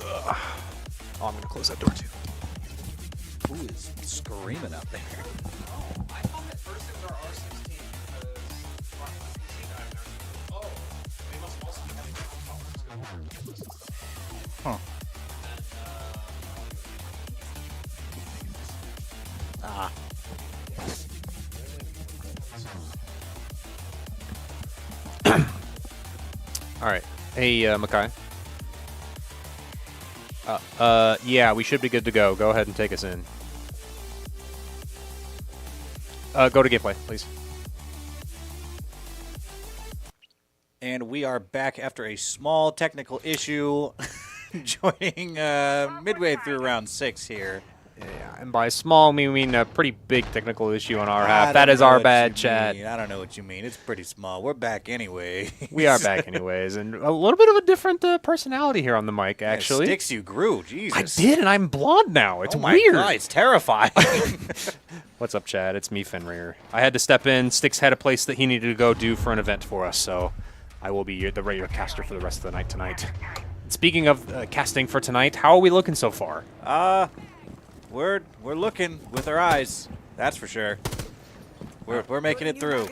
Oh, I'm going to close that door too. Who is screaming out there? Oh, I thought at first it was our R16 because oh, they must also be having their own Huh. Ah. All right. Hey, Makai. Yeah, we should be good to go. Go ahead and take us in. Go to gameplay, please. And we are back after a small technical issue, joining midway through round 6 here. Yeah, and by small, we mean a pretty big technical issue on our I half. don't That is know our what bad, you chat. mean. I don't know what you mean. It's pretty small. We're back anyway. We are back anyways, and a little bit of a different personality here on the mic, actually. Sticks you grew, Jesus. I did, and I'm blonde now. It's oh my weird. God, it's terrifying. What's up, Chad? It's me, Fenrir. I had to step in. Sticks had a place that he needed to go do for an event for us, so I will be the radio caster for the rest of the night tonight. Speaking of casting for tonight, how are we looking so far? We're looking with our eyes. That's for sure. We're making it through.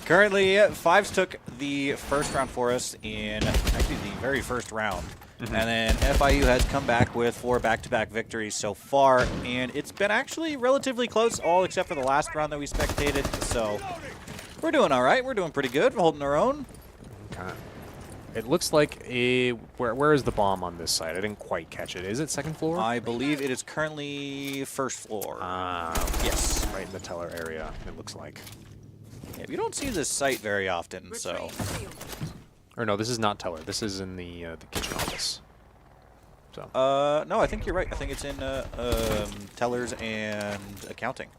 Currently, Fives took the first round for us in actually the very first round. And then FIU has come back with 4 back-to-back victories so far, and it's been actually relatively close, all except for the last round that we spectated. So we're doing all right. We're doing pretty good. We're holding our own. Okay. It looks like a... Where is the bomb on this side? I didn't quite catch it. Is it second floor? I believe it is currently first floor. Yes. Right in the teller area, it looks like. Yeah, you don't see this site very often, so... Or no, this is not teller. This is in the kitchen office. So. No, I think you're right. I think it's in tellers and accounting.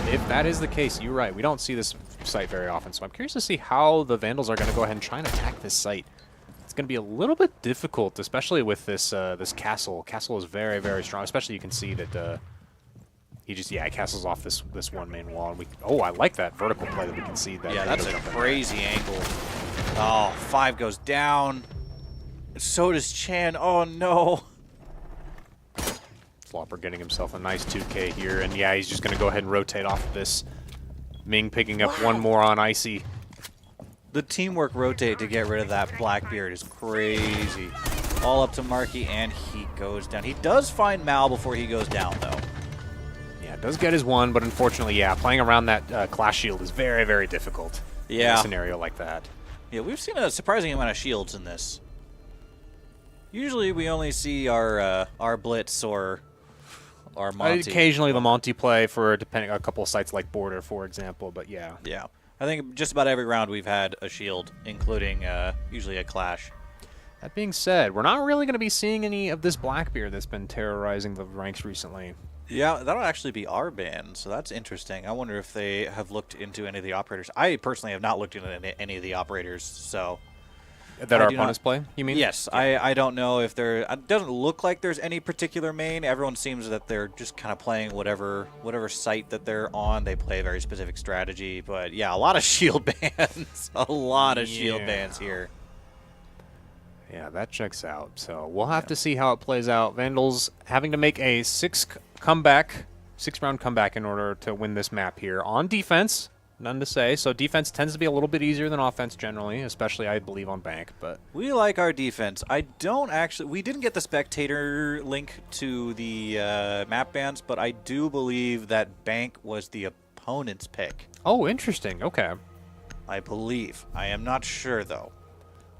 If that is the case, you're right. We don't see this site very often, so I'm curious to see how the Vandals are going to go ahead and try and attack this site. It's going to be a little bit difficult, especially with this this castle. Castle is very, very strong. Especially you can see that he just castles off this one main wall. And I like that vertical play that we can see. That Yeah, that's a crazy angle. Oh, 5 goes down. So does Chan. Oh no. Flopper getting himself a nice 2K here, and yeah, he's just going to go ahead and rotate off of this. Ming picking up one more on Icy. The teamwork rotate to get rid of that Blackbeard is crazy. All up to Marky, and he goes down. He does find Mal before he goes down, though. Yeah, does get his one, but unfortunately, yeah, playing around that clash shield is very, very difficult in a scenario like that. Yeah, we've seen a surprising amount of shields in this. Usually we only see our Blitz or our Monty. Occasionally the Monty play for a couple of sites like Border, for example, but yeah. Yeah. I think just about every round we've had a shield, including usually a clash. That being said, we're not really going to be seeing any of this Blackbeard that's been terrorizing the ranks recently. Yeah, that'll actually be our ban, so that's interesting. I wonder if they have looked into any of the operators. I personally have not looked into any of the operators, so... That our opponents play, you mean? Yes, yeah. I don't know if there... It doesn't look like there's any particular main. Everyone seems that they're just kind of playing whatever site that they're on. They play a very specific strategy, but yeah, a lot of shield bans. A lot of shield bans here. Yeah, that checks out. So we'll have to see how it plays out. Vandals having to make a 6-round comeback in order to win this map here. On defense, none to say. So defense tends to be a little bit easier than offense generally, especially I believe on Bank. But we like our defense. I don't actually... We didn't get the spectator link to the map bans, but I do believe that Bank was the opponent's pick. Oh, interesting. Okay. I believe. I am not sure, though.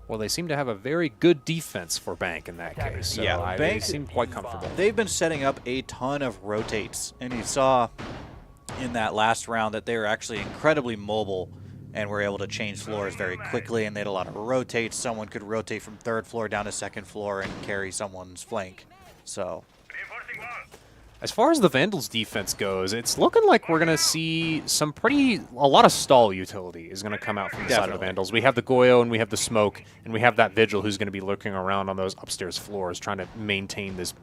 Well, they seem to have a very good defense for Bank in that case. So yeah, they seem quite comfortable. They've been setting up a ton of rotates, and you saw in that last round that they were actually incredibly mobile and were able to change floors very quickly, and they had a lot of rotates. Someone could rotate from 3rd floor down to 2nd floor and carry someone's flank. So... As far as the Vandals defense goes, it's looking like we're going to see a lot of stall utility is going to come out from the side of the Vandals. We have the Goyo and we have the Smoke, and we have that Vigil who's going to be lurking around on those upstairs floors trying to maintain this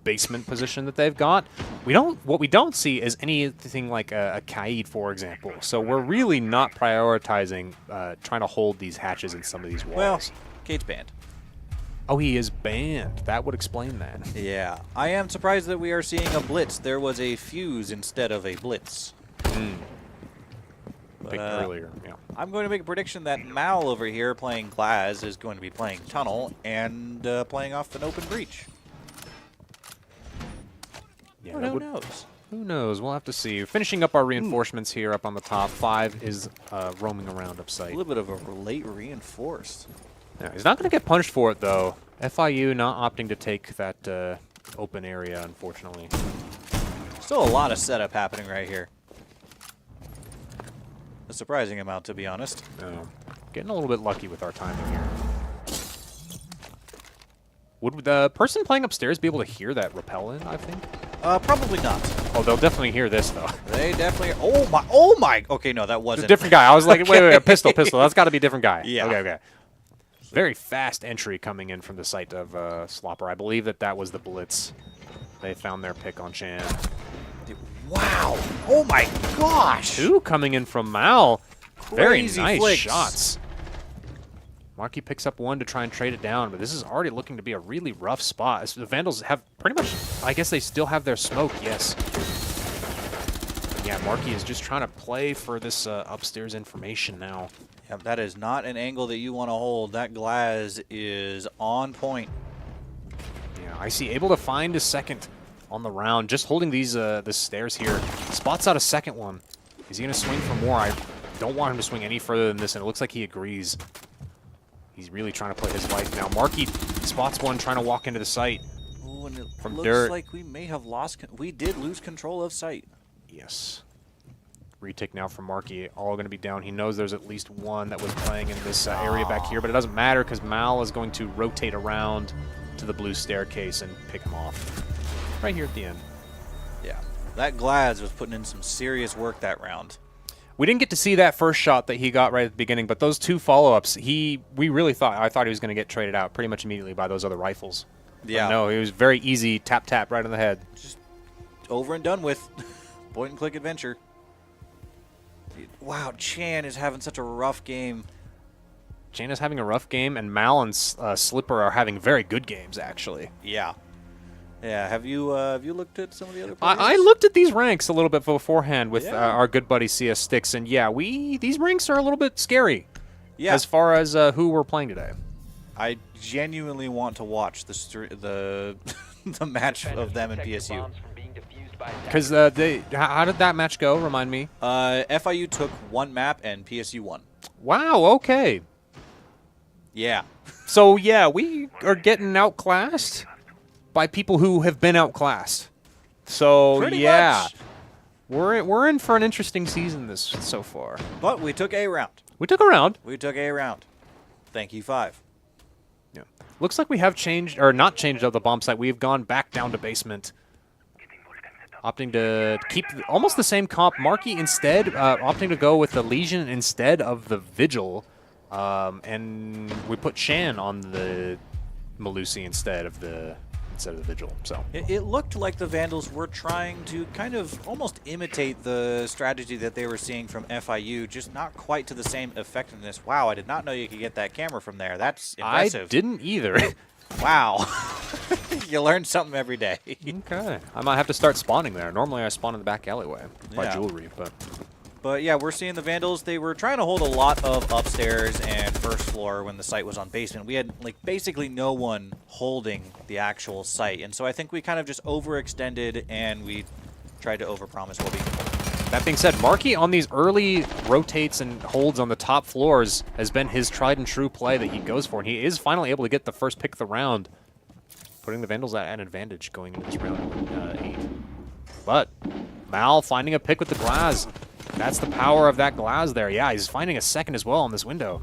basement position that they've got. What we don't see is anything like a Kaid, for example. So we're really not prioritizing trying to hold these hatches in some of these walls. Well, Kaid's banned. Oh, he is banned. That would explain that. Yeah. I am surprised that we are seeing a blitz. There was a fuse instead of a blitz. Picked earlier, yeah. I'm going to make a prediction that Mal over here playing Glaz is going to be playing Tunnel and playing off an open breach. Yeah, But who knows? Who knows? We'll have to see. Finishing up our reinforcements here up on the top. 5 is roaming around A upsite. little bit of a late reinforced. Yeah, he's not going to get punished for it, though. FIU not opting to take that open area, unfortunately. Still a lot of setup happening right here. A surprising amount, to be honest. Getting a little bit lucky with our timing here. Would the person playing upstairs be able to hear that rappel in, I think? Probably not. Oh, they'll definitely hear this, though. They definitely. Oh my! Oh my! Okay, no, that It's wasn't. a different guy. I was like, Okay. wait, a pistol. That's got to be a different guy. Yeah. Okay. Very fast entry coming in from the site of Slopper. I believe that was the blitz. They found their pick on Chan. Wow! Oh my gosh! 2 coming in from Mal. Very Crazy nice flicks. shots. Markey picks up 1 to try and trade it down, but this is already looking to be a really rough spot. The Vandals have pretty much, I guess they still have their smoke, yes. And yeah, Markey is just trying to play for this upstairs information now. Yep, that is not an angle that you want to hold. That Glaz is on point. Yeah, I see able to find a second on the round, just holding these the stairs here. Spots out a second one. Is he going to swing for more? I don't want him to swing any further than this, and it looks like he agrees. He's really trying to play his life now. Markey spots 1 trying to walk into the site. Ooh, and it From looks dirt. like we may have lost. We did lose control of sight. Yes. Retake now from Markey. All going to be down. He knows there's at least 1 that was playing in this area back here, but it doesn't matter because Mal is going to rotate around to the blue staircase and pick him off. Right here at the end. Yeah, that Glaz was putting in some serious work that round. We didn't get to see that first shot that he got right at the beginning, but those 2 follow-ups, I thought he was going to get traded out pretty much immediately by those other rifles. Yeah. But no, it was very easy tap right on the head. Just over and done with. Point and click adventure. Wow, Chan is having such a rough game. Chan is having a rough game, and Mal and Slipper are having very good games, actually. Yeah. Yeah, have you looked at some of the other players? I looked at these ranks a little bit beforehand with Yeah. our good buddy CS Sticks, and yeah, these ranks are a little bit scary Yeah. as far as who we're playing today. I genuinely want to watch the the match of them and PSU. Because how did that match go? Remind me. FIU took 1 map and PSU won. Wow. Okay. Yeah. So yeah, we are getting outclassed by people who have been outclassed. So Pretty yeah, much. we're in for an interesting season this so far. But we took a round. We took a round. We took a round. Thank you, 5. Yeah. Looks like we have changed or not changed up the bomb site. We have gone back down to basement. Opting to keep almost the same comp. Markey instead opting to go with the Legion instead of the Vigil. And we put Shan on the Malusi instead of the Vigil. So It looked like the Vandals were trying to kind of almost imitate the strategy that they were seeing from FIU, just not quite to the same effectiveness. Wow, I did not know you could get that camera from there. That's impressive. I didn't either. Wow. You learn something every day. Okay. I might have to start spawning there. Normally I spawn in the back alleyway by Yeah. jewelry, but But yeah, we're seeing the Vandals. They were trying to hold a lot of upstairs and first floor when the site was on basement. We had like basically no one holding the actual site. And so I think we kind of just overextended and we tried to overpromise what we could hold. that being said, Markey on these early rotates and holds on the top floors has been his tried and true play that he goes for, and he is finally able to get the first pick of the round, putting the Vandals at an advantage going into this round 8. But Mal finding a pick with the Glaz. That's the power of that Glaz there. Yeah, he's finding a second as well on this window.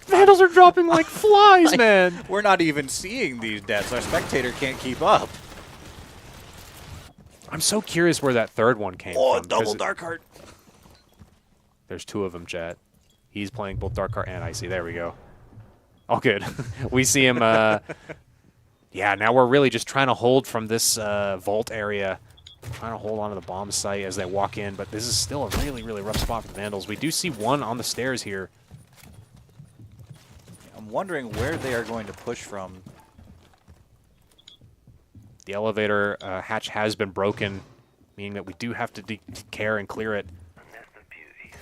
Vandals are dropping like flies, man. We're not even seeing these deaths. Our spectator can't keep up. I'm so curious where that third one came Oh, from. double 'cause Dark Heart. There's 2 of them, chat. He's playing both Dark Heart and Icy. There we go. Oh, good. We see him. Yeah, now we're really just trying to hold from this vault area. Trying to hold onto the bomb site as they walk in, but this is still a really, really rough spot for the Vandals. We do see one on the stairs here. wondering where they are going to push from. The elevator hatch has been broken, meaning that we do have to care and clear it.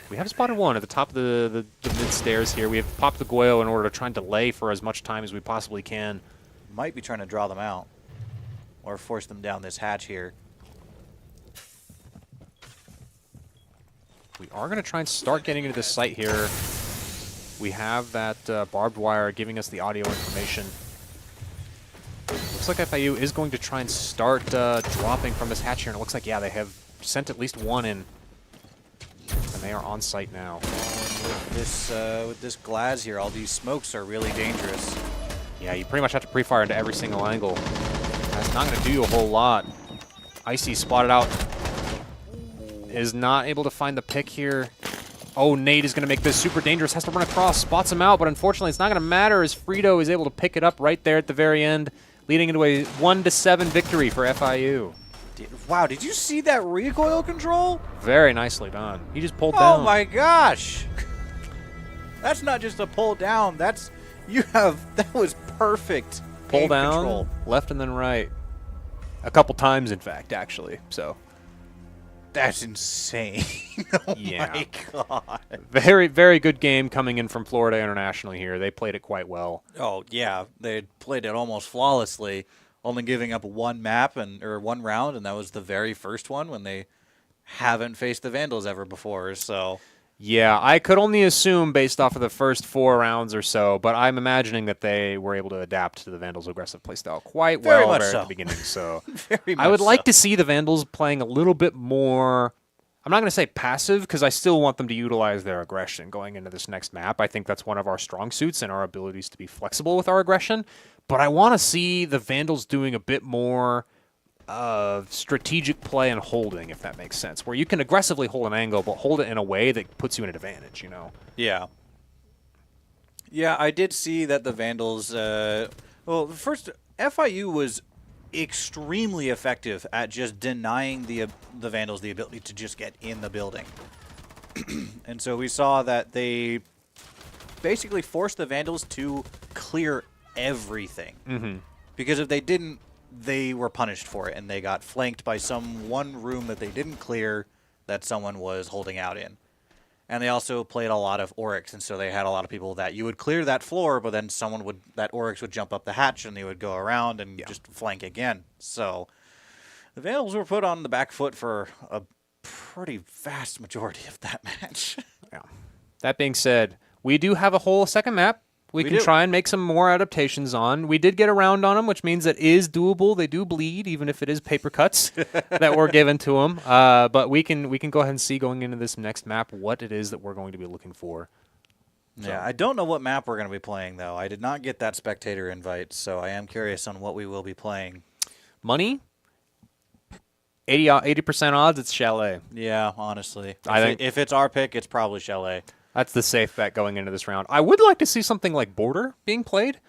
We have spotted one at the top of the mid-stairs here. We have popped the Goyo in order to try and delay for as much time as we possibly can. Might be trying to draw them out or force them down this hatch here. We are going to try and start getting into this site here. We have that barbed wire giving us the audio information. Looks like FIU is going to try and start dropping from this hatch here, and it looks like, yeah, they have sent at least one in. And they are on site now. With this glass here, all these smokes are really dangerous. Yeah, you pretty much have to pre-fire into every single angle. That's not going to do you a whole lot. Icy spotted out. Is not able to find the pick here. Oh, Nate is going to make this super dangerous. Has to run across, spots him out, but unfortunately it's not going to matter as Frito is able to pick it up right there at the very end, leading into a 1-7 victory for FIU. Wow, did you see that recoil control? Very nicely done. He just pulled down. Oh my gosh! That's not just a pull down. That was perfect. Pull aim down, control. left and then right. A couple times, in fact, actually. So that's insane. Oh yeah. my god. Very, very good game coming in from Florida International here. They played it quite well. Oh yeah, they played it almost flawlessly, only giving up one map or one round, and that was the very first one when they haven't faced the Vandals ever before. So yeah, I could only assume based off of the first 4 rounds or so, but I'm imagining that they were able to adapt to the Vandals' aggressive playstyle quite Very well much at so. the beginning. So very much I would like so. to see the Vandals playing a little bit more. I'm not going to say passive because I still want them to utilize their aggression going into this next map. I think that's one of our strong suits and our abilities to be flexible with our aggression. But I want to see the Vandals doing a bit more strategic play and holding, if that makes sense, where you can aggressively hold an angle, but hold it in a way that puts you in an advantage, you know? Yeah. Yeah, I did see that the Vandals, well, first, FIU was extremely effective at just denying the Vandals the ability to just get in the building. And so we saw that they basically forced the Vandals to clear everything. Mm-hmm. Because if they didn't, they were punished for it, and they got flanked by one room that they didn't clear that someone was holding out in. And they also played a lot of Oryx, and so they had a lot of people that you would clear that floor, but then that Oryx would jump up the hatch, and they would go around and just flank again. So the Vandals were put on the back foot for a pretty vast majority of that match. Yeah. That being said, we do have a whole second map. We can try and make some more adaptations on. We did get around on them, which means it is doable. They do bleed, even if it is paper cuts that were given to them. But we can go ahead and see going into this next map what it is that we're going to be looking for. So. Yeah, I don't know what map we're going to be playing, though. I did not get that spectator invite, so I am curious on what we will be playing. Money? 80% odds, it's Chalet. Yeah, honestly. I think if it's our pick, it's probably Chalet. That's the safe bet going into this round. I would like to see something like Border being played.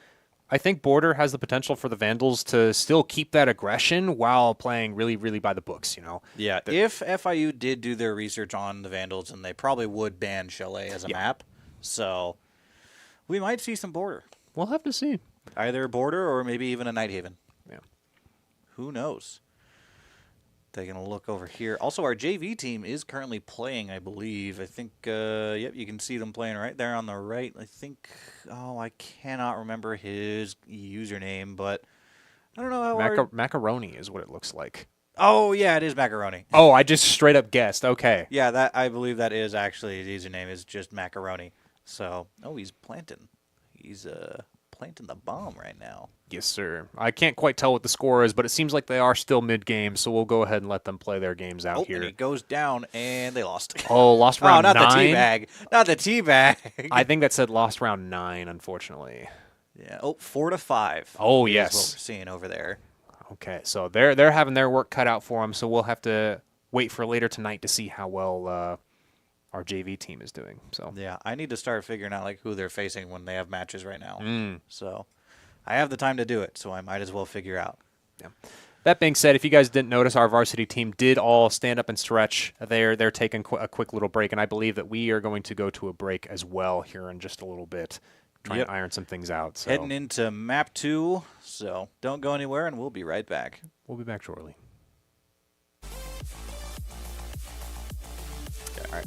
I think Border has the potential for the Vandals to still keep that aggression while playing really, really by the books, you know? Yeah, if FIU did do their research on the Vandals, and they probably would ban Chalet as a map. So we might see some Border. We'll have to see. Either Border or maybe even a Nighthaven. Yeah. Who knows? Taking a look over here. Also, our JV team is currently playing, I believe. I think, yep, you can see them playing right there on the right. I think, I cannot remember his username, but I don't know how Macaroni is what it looks like. Oh, yeah, it is Macaroni. Oh, I just straight up guessed. Okay. Yeah, I believe that is actually his username is just Macaroni. So, he's planting. He's planting the bomb right now. Yes, sir. I can't quite tell what the score is, but it seems like they are still mid-game, so we'll go ahead and let them play their games out here. And it goes down, and they lost. Oh, lost round 9? Not the teabag. Not the teabag. I think that said lost round 9, unfortunately. Yeah. 4-5. Oh, is yes. what we're seeing over there. Okay, so they're having their work cut out for them, so we'll have to wait for later tonight to see how well our JV team is doing. So yeah, I need to start figuring out who they're facing when they have matches right now. Mm. So I have the time to do it, so I might as well figure out. Yeah. That being said, if you guys didn't notice, our varsity team did all stand up and stretch. They're taking a quick little break, and I believe that we are going to go to a break as well here in just a little bit. try and iron some things out. So Heading into map 2, so don't go anywhere, and we'll be right back. we'll be back shortly. Okay, all right.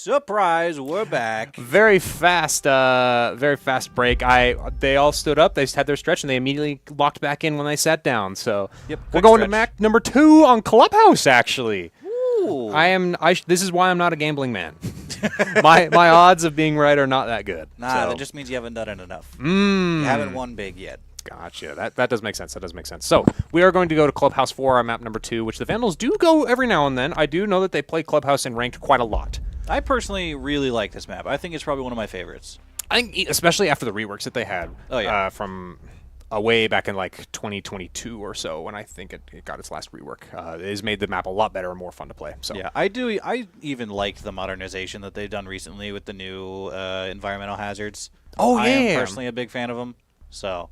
Surprise, we're back. Very fast break. They all stood up, they had their stretch, and they immediately locked back in when they sat down. So Yep, we're quick going to stretch. map number 2 on Clubhouse. Actually, Ooh. this is why I'm not a gambling man. my odds of being right are not that good. Nah, so. that just means you haven't done it enough. Mm. You haven't won big yet. Gotcha. That does make sense. That does make sense. So we are going to go to Clubhouse 4 on map number 2, which the Vandals do go every now and then. I do know that they play Clubhouse in ranked quite a lot. I personally really like this map. I think it's probably one of my favorites. I think, especially after the reworks that they had from way back in like 2022 or so, when I think it got its last rework. It has made the map a lot better and more fun to play. So Yeah, I even like the modernization that they've done recently with the new environmental hazards. Oh, I am yeah. personally a big fan of them. So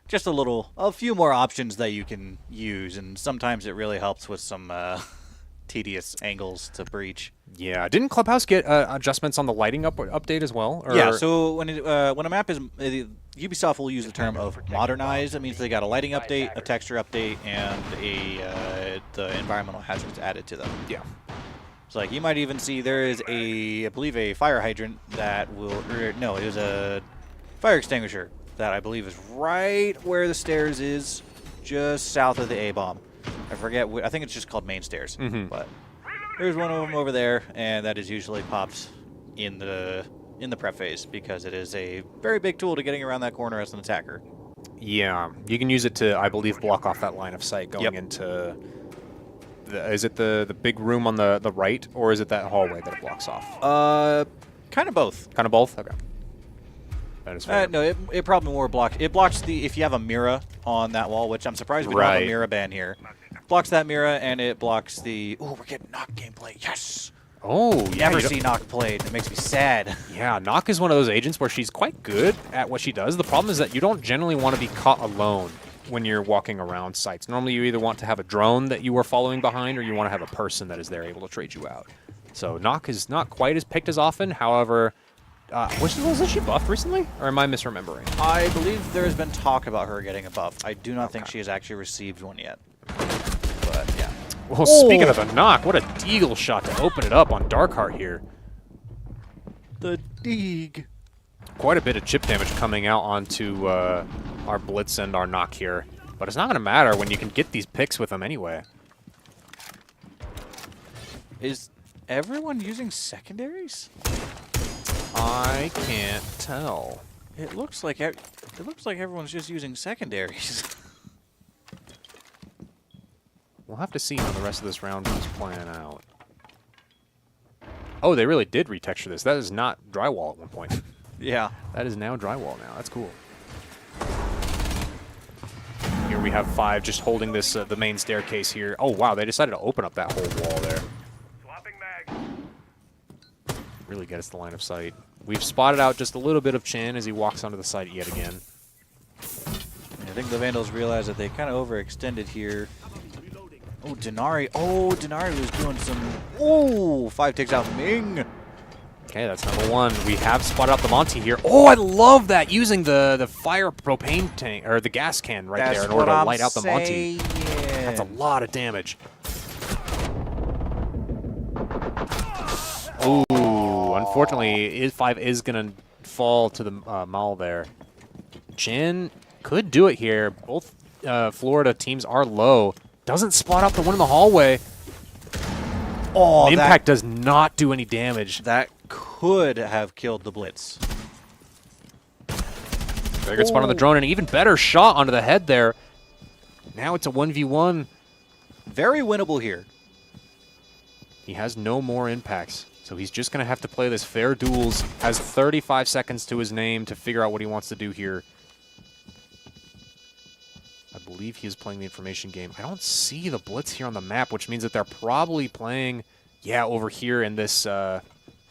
just a few more options that you can use, and sometimes it really helps with some tedious angles to breach. Yeah, didn't Clubhouse get adjustments on the lighting update as well? Or? Yeah, so when a map is Ubisoft will use the term of modernized. That means they got a lighting update, a texture update, and the environmental hazards added to them. Yeah. So like you might even see there is I believe a fire hydrant that will no, it was a fire extinguisher that I believe is right where the stairs is, just south of the A-bomb. I forget. I think it's just called main stairs. But there's one of them over there, and that is usually popped in the prep phase because it is a very big tool to getting around that corner as an attacker. Yeah, you can use it to, I believe, block off that line of sight going into. Is it the big room on the right, or is it that hallway that it blocks off? Kind of both. Kind of both. Okay. That is fair. No, it probably more blocks. It blocks if you have a mirror on that wall, which I'm surprised we don't have a mirror ban here. Blocks that mirror, and it blocks the. Oh, we're getting Knock gameplay. Yes. Oh, yeah. Never see Knock played. It makes me sad. Yeah, Knock is one of those agents where she's quite good at what she does. The problem is that you don't generally want to be caught alone when you're walking around sites. Normally, you either want to have a drone that you are following behind, or you want to have a person that is there able to trade you out. So Knock is not quite as picked as often. However. Wasn't she buffed recently, or am I misremembering? I believe there has been talk about her getting a buff. I do not think she has actually received one yet. But, yeah. Well, speaking of the Knock, what a deagle shot to open it up on Darkheart here. The Deeg. Quite a bit of chip damage coming out onto our Blitz and our Knock here. But it's not going to matter when you can get these picks with them anyway. Is everyone using secondaries? I can't tell. It looks like everyone's just using secondaries. We'll have to see how the rest of this round is playing out. Oh, they really did retexture this. That is not drywall at one point. Yeah. That is now drywall now. That's cool. Here here we have 5 just holding this the main staircase here. Oh wow, they decided to open up that whole wall there. Really get us the line of sight. We've spotted out just a little bit of Chin as he walks onto the site yet again. I think the Vandals realize that they kind of overextended here. Oh, Denari. Oh, Denari was doing some... Oh, 5 takes out Ming. Okay, that's number 1. We have spotted out the Monty here. Oh, I love that, using the fire propane tank, or the gas can right there in order to light out the Monty. That's a lot of damage. Ooh, unfortunately, 5 is going to fall to the Maul there. Jin could do it here. Both Florida teams are low. Doesn't spot out the one in the hallway. Oh, the impact does not do any damage. That could have killed the Blitz. Very good spot on the drone, and an even better shot onto the head there. Now it's a 1v1. Very winnable here. He has no more impacts, so he's just going to have to play this fair duels. Has 35 seconds to his name to figure out what he wants to do here. I believe he is playing the information game. I don't see the Blitz here on the map, which means that they're probably playing, yeah, over here in this,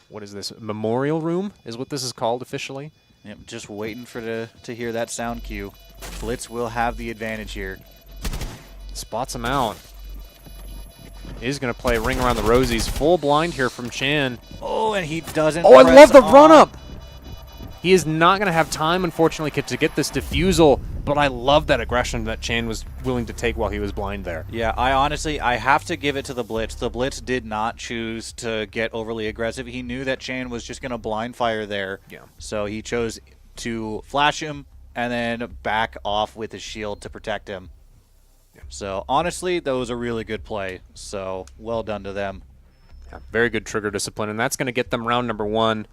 what is this, memorial room is what this is called officially. Yep, just waiting for to hear that sound cue. Blitz will have the advantage here. Spots him out. Is going to play Ring Around the Rosies. Full blind here from Chan. Oh, and he doesn't. Oh, I love the run-up! He is not going to have time, unfortunately, to get this defusal, but I love that aggression that Chan was willing to take while he was blind there. Yeah, I have to give it to the Blitz. The Blitz did not choose to get overly aggressive. He knew that Chan was just going to blind fire there. Yeah. So he chose to flash him and then back off with his shield to protect him. Yeah. So, honestly, that was a really good play. So, well done to them. Yeah, very good trigger discipline, and that's going to get them round number 1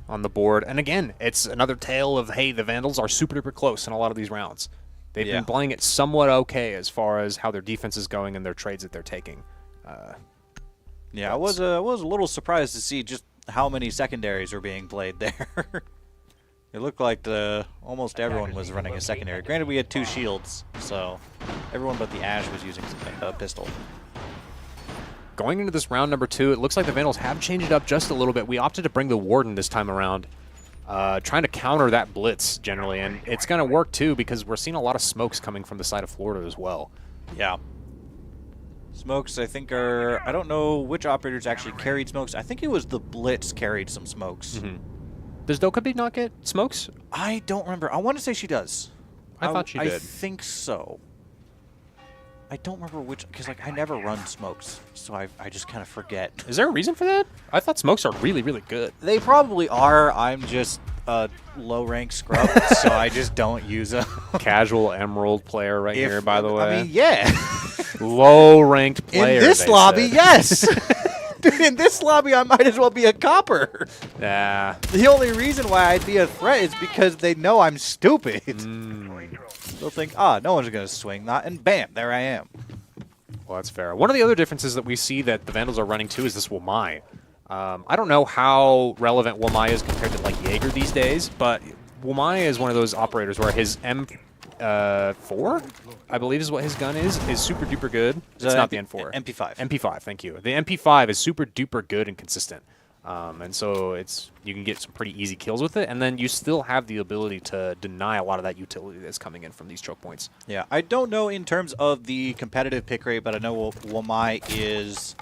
on the board. And again, it's another tale of, hey, the Vandals are super duper close in a lot of these rounds. They've been playing it somewhat okay as far as how their defense is going and their trades that they're taking. Yeah, I was a little surprised to see just how many secondaries were being played there. It looked like almost everyone was running a secondary. Granted, we had 2 shields, so everyone but the Ash was using a pistol. Going into this round number 2, it looks like the Vandals have changed it up just a little bit. We opted to bring the Warden this time around, trying to counter that Blitz generally, and it's going to work too because we're seeing a lot of smokes coming from the side of Florida as well. Yeah. Smokes, I think, I don't know which operators actually carried smokes. I think it was the Blitz carried some smokes. Mm-hmm. Does Dokkaebi not get smokes? I don't remember. I want to say she does. I thought she did. I think so. I don't remember which, because like I never run smokes, so I just kind of forget. Is there a reason for that? I thought smokes are really, really good. They probably are. I'm just a low-rank scrub, so I just don't use them. Casual Emerald player right here, by the way. I mean, yeah. Low-ranked player. In this lobby, yes. Dude, in this lobby, I might as well be a copper. Yeah. The only reason why I'd be a threat is because they know I'm stupid. They'll think, no one's going to swing that, and bam, there I am. Well, that's fair. One of the other differences that we see that the Vandals are running too is this Wamai. I don't know how relevant Wamai is compared to like Jaeger these days, but Wamai is one of those operators where his M4, I believe is what his gun is super duper good. It's not the M4. MP5. MP5, thank you. The MP5 is super duper good and consistent. And so you can get some pretty easy kills with it, and then you still have the ability to deny a lot of that utility that's coming in from these choke points. Yeah, I don't know in terms of the competitive pick rate, but I know Wamai is,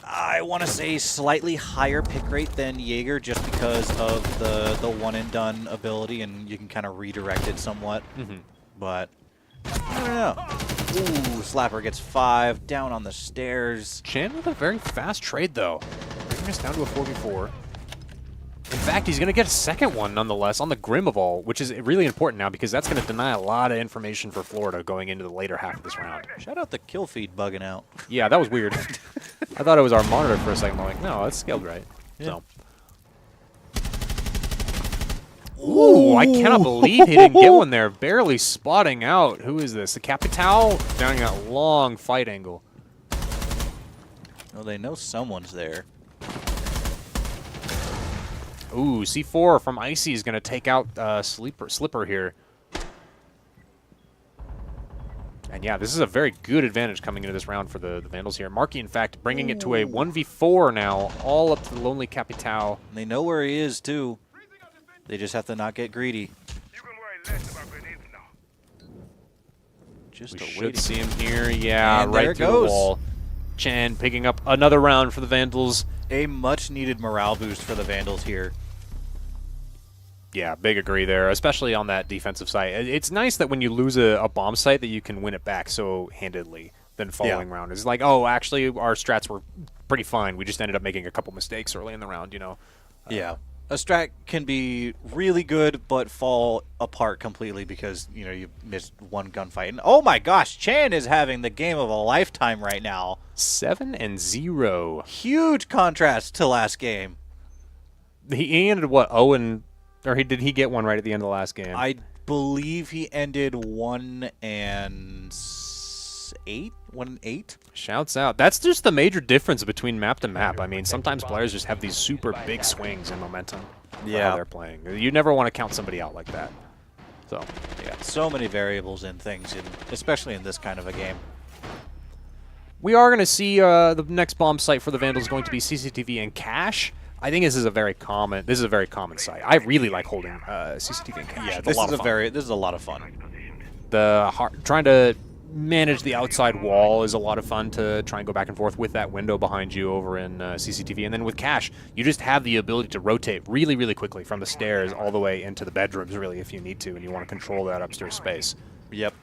I want to say, slightly higher pick rate than Jaeger just because of the one-and-done ability, and you can kind of redirect it somewhat. But, I don't know. Ooh, Slapper gets 5, down on the stairs. Chan with a very fast trade, though. Bringing us down to a 4v4. In fact, he's going to get a second one, nonetheless, on the Grim of all, which is really important now because that's going to deny a lot of information for Florida going into the later half of this round. Shout out the kill feed bugging out. Yeah, that was weird. I thought it was our monitor for a second. I'm like, no, it's scaled right. Yeah. So. Ooh, I cannot believe he didn't get one there. Barely spotting out. Who is this? The Capital? Down that long fight angle. Well, they know someone's there. Ooh, C4 from Icy is going to take out Slipper here. And yeah, this is a very good advantage coming into this round for the Vandals here. Marky, in fact, bringing it to a 1v4 now, all up to the Lonely Capital. And they know where he is, too. They just have to not get greedy. Just We a should waiting. see him here. Yeah, And there right it through goes. the wall. Chan picking up another round for the Vandals. A much-needed morale boost for the Vandals here. Yeah, big agree there, especially on that defensive side. It's nice that when you lose a bomb site that you can win it back so handedly than following round. It's like, oh, actually, our strats were pretty fine. We just ended up making a couple mistakes early in the round, you know. Yeah. A strat can be really good, but fall apart completely because, you know, you missed one gunfight. And oh my gosh, Chan is having the game of a lifetime right now. 7-0. Huge contrast to last game. He ended, what, 0 or did he get one right at the end of the last game? I believe he ended 1-8. 1-8. Shouts out. That's just the major difference between map to map. I mean, sometimes players just have these super big swings in momentum for how they're playing. You never want to count somebody out like that. So, Yeah, so many variables in things, especially in this kind of a game. we are going to see the next bomb site for the Vandals going to be CCTV and cache. I think this is a very common site. I really like holding CCTV and cache. Yeah, It's this a lot is of fun. this is a lot of fun. Trying to manage the outside wall is a lot of fun to try and go back and forth with that window behind you over in CCTV. And then with cache, you just have the ability to rotate really, really quickly from the stairs all the way into the bedrooms, really, if you need to, and you want to control that upstairs space. Yep.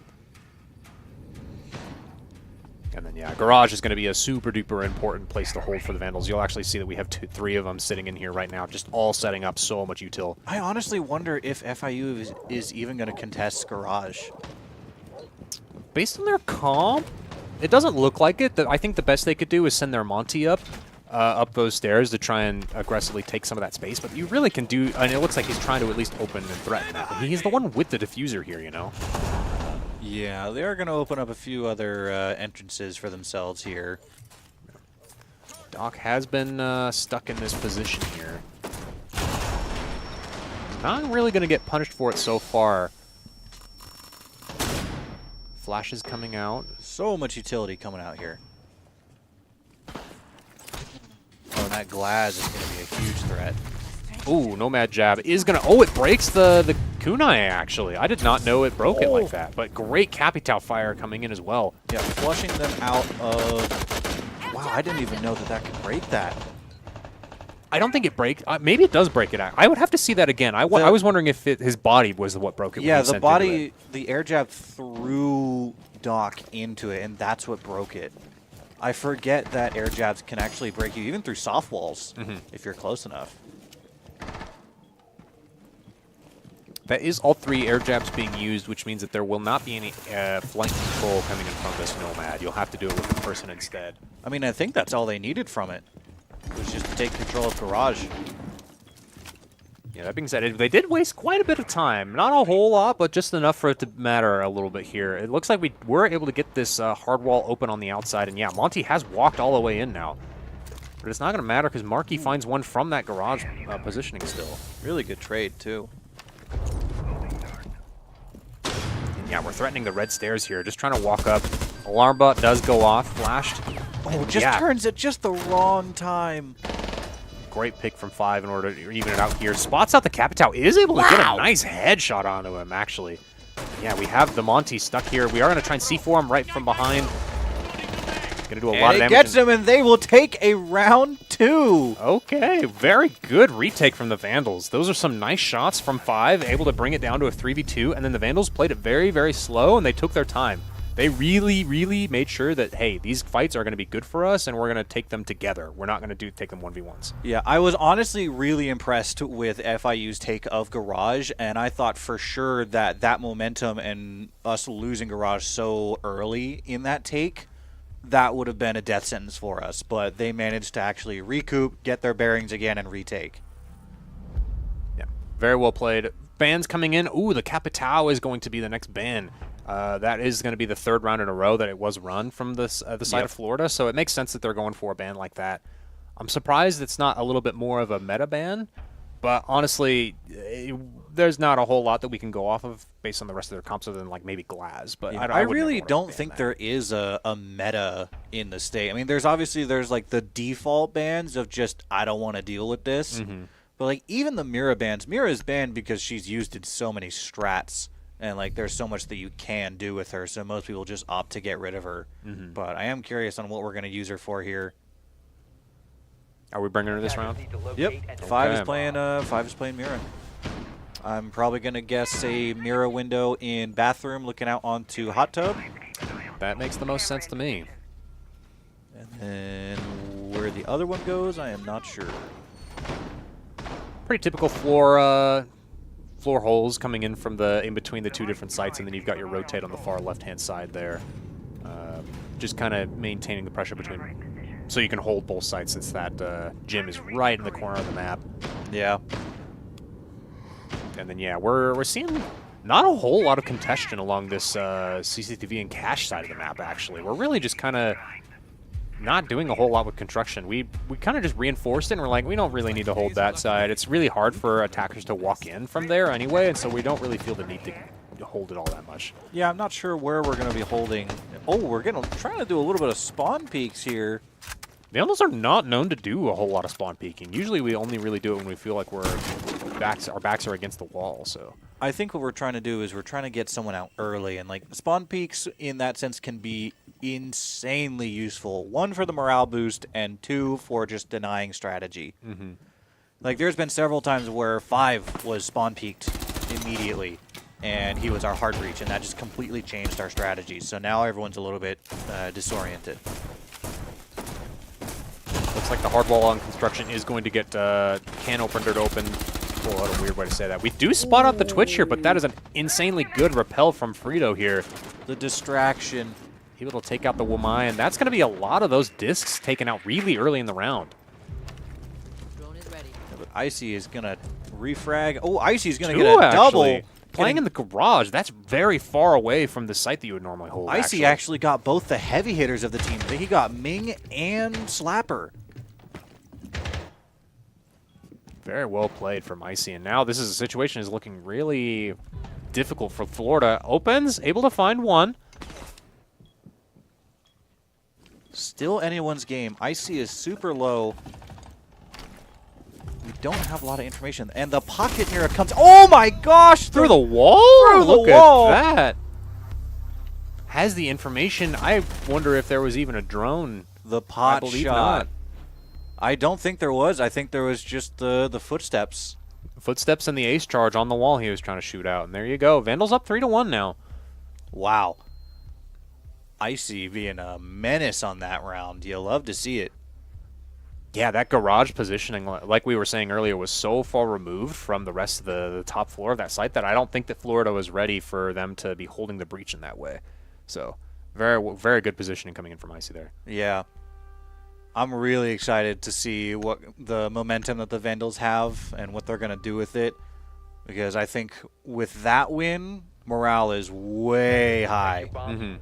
And then, yeah, garage is going to be a super-duper important place to hold for the Vandals. You'll actually see that we have 3 of them sitting in here right now, just all setting up so much util. I honestly wonder if FIU is even going to contest garage. Based on their comp, it doesn't look like it. I think the best they could do is send their Monty up those stairs to try and aggressively take some of that space. But you really can do, and it looks like he's trying to at least open and threaten that. But he's the one with the diffuser here, you know? Yeah, they are going to open up a few other entrances for themselves here. Doc has been stuck in this position here. Not really going to get punished for it so far. Flash is coming out. So much utility coming out here. Oh, and that glass is going to be a huge threat. Ooh, Nomad Jab is going to... Oh, it breaks the kunai, actually. I did not know it broke it like that. But great Capital fire coming in as well. Yeah, flushing them out of... Wow, I didn't even know that could break that. I don't think it breaks. Maybe it does break it out. I would have to see that again. I was wondering if his body was what broke it. Yeah, when he the sent body, into it. the air jab threw Doc into it, and that's what broke it. I forget that air jabs can actually break you, even through soft walls, if you're close enough. That is all 3 air jabs being used, which means that there will not be any flank control coming in from this Nomad. You'll have to do it with the person instead. I mean, I think that's all they needed from it, was just to take control of garage. Yeah, that being said, they did waste quite a bit of time. Not a whole lot, but just enough for it to matter a little bit here. It looks like we were able to get this hard wall open on the outside, and yeah, Monty has walked all the way in now. But it's not going to matter because Marky finds one from that garage positioning still. Really good trade, too. And yeah, we're threatening the red stairs here, just trying to walk up. Alarm bot does go off, flashed. Oh, just turns at just the wrong time. Great pick from 5 in order to even it out here. Spots out the Capital. Is able to get a nice headshot onto him, actually. Yeah, we have the Monty stuck here. We are going to try and C4 him right from behind. Going to do a lot of damage. And it gets them, and they will take a round 2. Okay, very good retake from the Vandals. Those are some nice shots from 5, able to bring it down to a 3v2, and then the Vandals played it very, very slow, and they took their time. They really, really made sure that, hey, these fights are going to be good for us, and we're going to take them together. We're not going to take them 1v1s. Yeah, I was honestly really impressed with FIU's take of Garage, and I thought for sure that that momentum and us losing Garage so early in that take, that would have been a death sentence for us. But they managed to actually recoup, get their bearings again, and retake. Yeah, very well played. Bans coming in. Ooh, the Capital is going to be the next ban. That is going to be the 3rd round in a row that it was run from this, the side of Florida, so it makes sense that they're going for a ban like that. I'm surprised it's not a little bit more of a meta ban, but honestly, there's not a whole lot that we can go off of based on the rest of their comps other than like maybe Glass. But Yeah, I I would really never don't ban think that. there is a meta in the state. I mean, there's like the default bans of just I don't want to deal with this. But like even the Mira bans, Mira is banned because she's used in so many strats, and like there's so much that you can do with her. So most people just opt to get rid of her. But I am curious on what we're going to use her for here. Are we bringing her this round? Yep, five is Okay. playing Mira. I'm probably going to guess a Mira window in bathroom, looking out onto hot tub. That makes the most sense to me. And then where the other one goes, I am not sure. Pretty typical floor holes coming in from in between the two different sites, and then you've got your rotate on the far left-hand side there. Just kind of maintaining the pressure between, so you can hold both sites since that gym is right in the corner of the map. Yeah. And then yeah, we're seeing not a whole lot of congestion along this CCTV and cache side of the map. Actually, we're really just kind of not doing a whole lot with construction. We kind of just reinforced it, and we're like, we don't really need to hold that side. It's really hard for attackers to walk in from there anyway, and so we don't really feel the need to hold it all that much. Yeah, I'm not sure where we're going to be holding. Oh, we're trying to do a little bit of spawn peeks here. Vandals are not known to do a whole lot of spawn peeking. Usually we only really do it when we feel like our backs are against the wall. So I think what we're trying to do is we're trying to get someone out early, and like spawn peeks in that sense can be insanely useful. One for the morale boost, and two for just denying strategy. Like there's been several times where 5 was spawn peeked immediately, and he was our hard breach, and that just completely changed our strategy. So now everyone's a little bit disoriented. looks like the hard wall on construction is going to get can opened open. Oh, what a weird way to say that. We do spot out the Twitch here, but that is an insanely good repel from Frito here. The distraction. Able to take out the Wamai, and that's going to be a lot of those discs taken out really early in the round. Drone is ready. Yeah, but Icy is going to refrag. Oh, Icy's going to Two, get a actually. double. Playing in the garage, that's very far away from the site that you would normally hold. Icy actually got both the heavy hitters of the team. I think he got Ming and Slapper. Very well played from Icy, and now this is a situation is looking really difficult for Florida. Opens, able to find one. Still anyone's game. Icy is super low. We don't have a lot of information. And the pocket mirror comes. Oh my gosh! Through the wall? Through the Look wall. at that. Has the information. I wonder if there was even a drone. The pot I believe shot. not. I don't think there was. I think there was just the footsteps. Footsteps and the ace charge on the wall he was trying to shoot out. And there you go. Vandals up 3-1 now. Wow. Icy being a menace on that round. You love to see it. Yeah, that garage positioning, like we were saying earlier, was so far removed from the rest of the top floor of that site that I don't think that Florida was ready for them to be holding the breach in that way. So, very good positioning coming in from Icy there. Yeah. I'm really excited to see what the momentum that the Vandals have and what they're going to do with it. Because I think with that win, morale is way high. Mhm.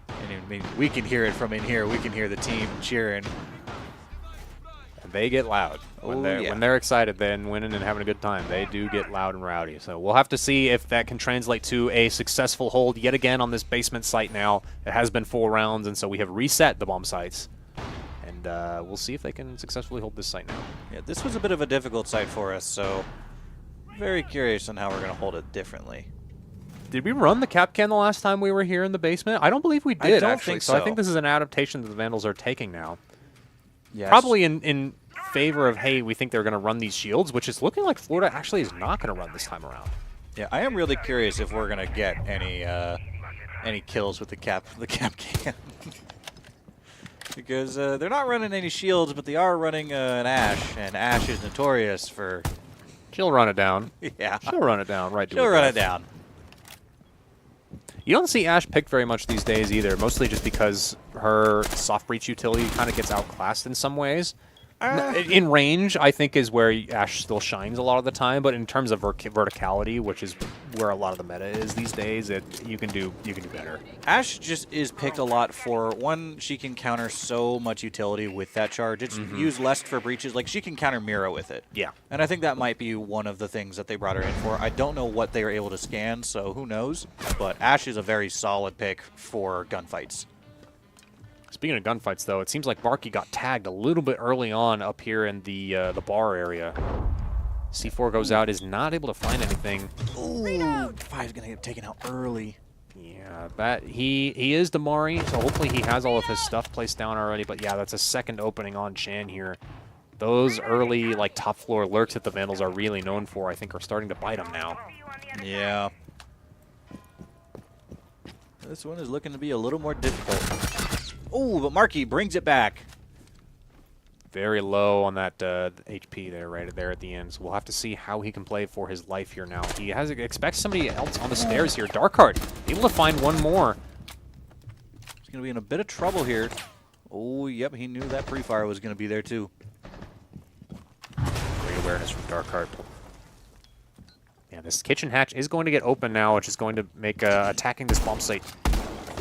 And I mean, we can hear it from in here. We can hear the team cheering. And they get loud. Oh, yeah. When they're excited, then winning and having a good time, they do get loud and rowdy. So we'll have to see if that can translate to a successful hold yet again on this basement site now. It has been 4 rounds, and so we have reset the bomb sites. And we'll see if they can successfully hold this site now. Yeah, this was a bit of a difficult site for us, so very curious on how we're going to hold it differently. Did we run the cap can the last time we were here in the basement? I don't believe we did, don't actually. think So I so. think this is an adaptation that the Vandals are taking now. Yes. Probably in favor of, hey, we think they're going to run these shields, which is looking like Florida actually is not going to run this time around. Yeah, I am really curious if we're going to get any kills with the cap can. Because they're not running any shields, but they are running an Ash, and Ash is notorious for... She'll run it down. Yeah. She'll run it down right to She'll her run death. it down. You don't see Ash picked very much these days either, mostly just because her soft breach utility kind of gets outclassed in some ways. In range, I think, is where Ash still shines a lot of the time. But in terms of verticality, which is where a lot of the meta is these days, you can do better. Ash just is picked a lot for, one, she can counter so much utility with that charge. It's used less for breaches. Like, she can counter Mira with it. Yeah. And I think that might be one of the things that they brought her in for. I don't know what they were able to scan, so who knows. But Ash is a very solid pick for gunfights. Speaking of gunfights, though, it seems like Marky got tagged a little bit early on up here in the bar area. C4 goes out, is not able to find anything. Ooh, Five's gonna get taken out early. Yeah, he is Damari, so hopefully he has all of his stuff placed down already. But yeah, that's a second opening on Chan here. Those early like top floor lurks that the Vandals are really known for, I think, are starting to bite him now. Yeah. This one is looking to be a little more difficult. Oh, but Marky brings it back. Very low on that HP there, right there at the end. So we'll have to see how he can play for his life here now. He expects somebody else on the stairs here. Darkheart able to find one more. He's going to be in a bit of trouble here. Oh, yep, he knew that pre-fire was going to be there too. Great awareness from Darkheart. Yeah, this kitchen hatch is going to get open now, which is going to make attacking this bomb site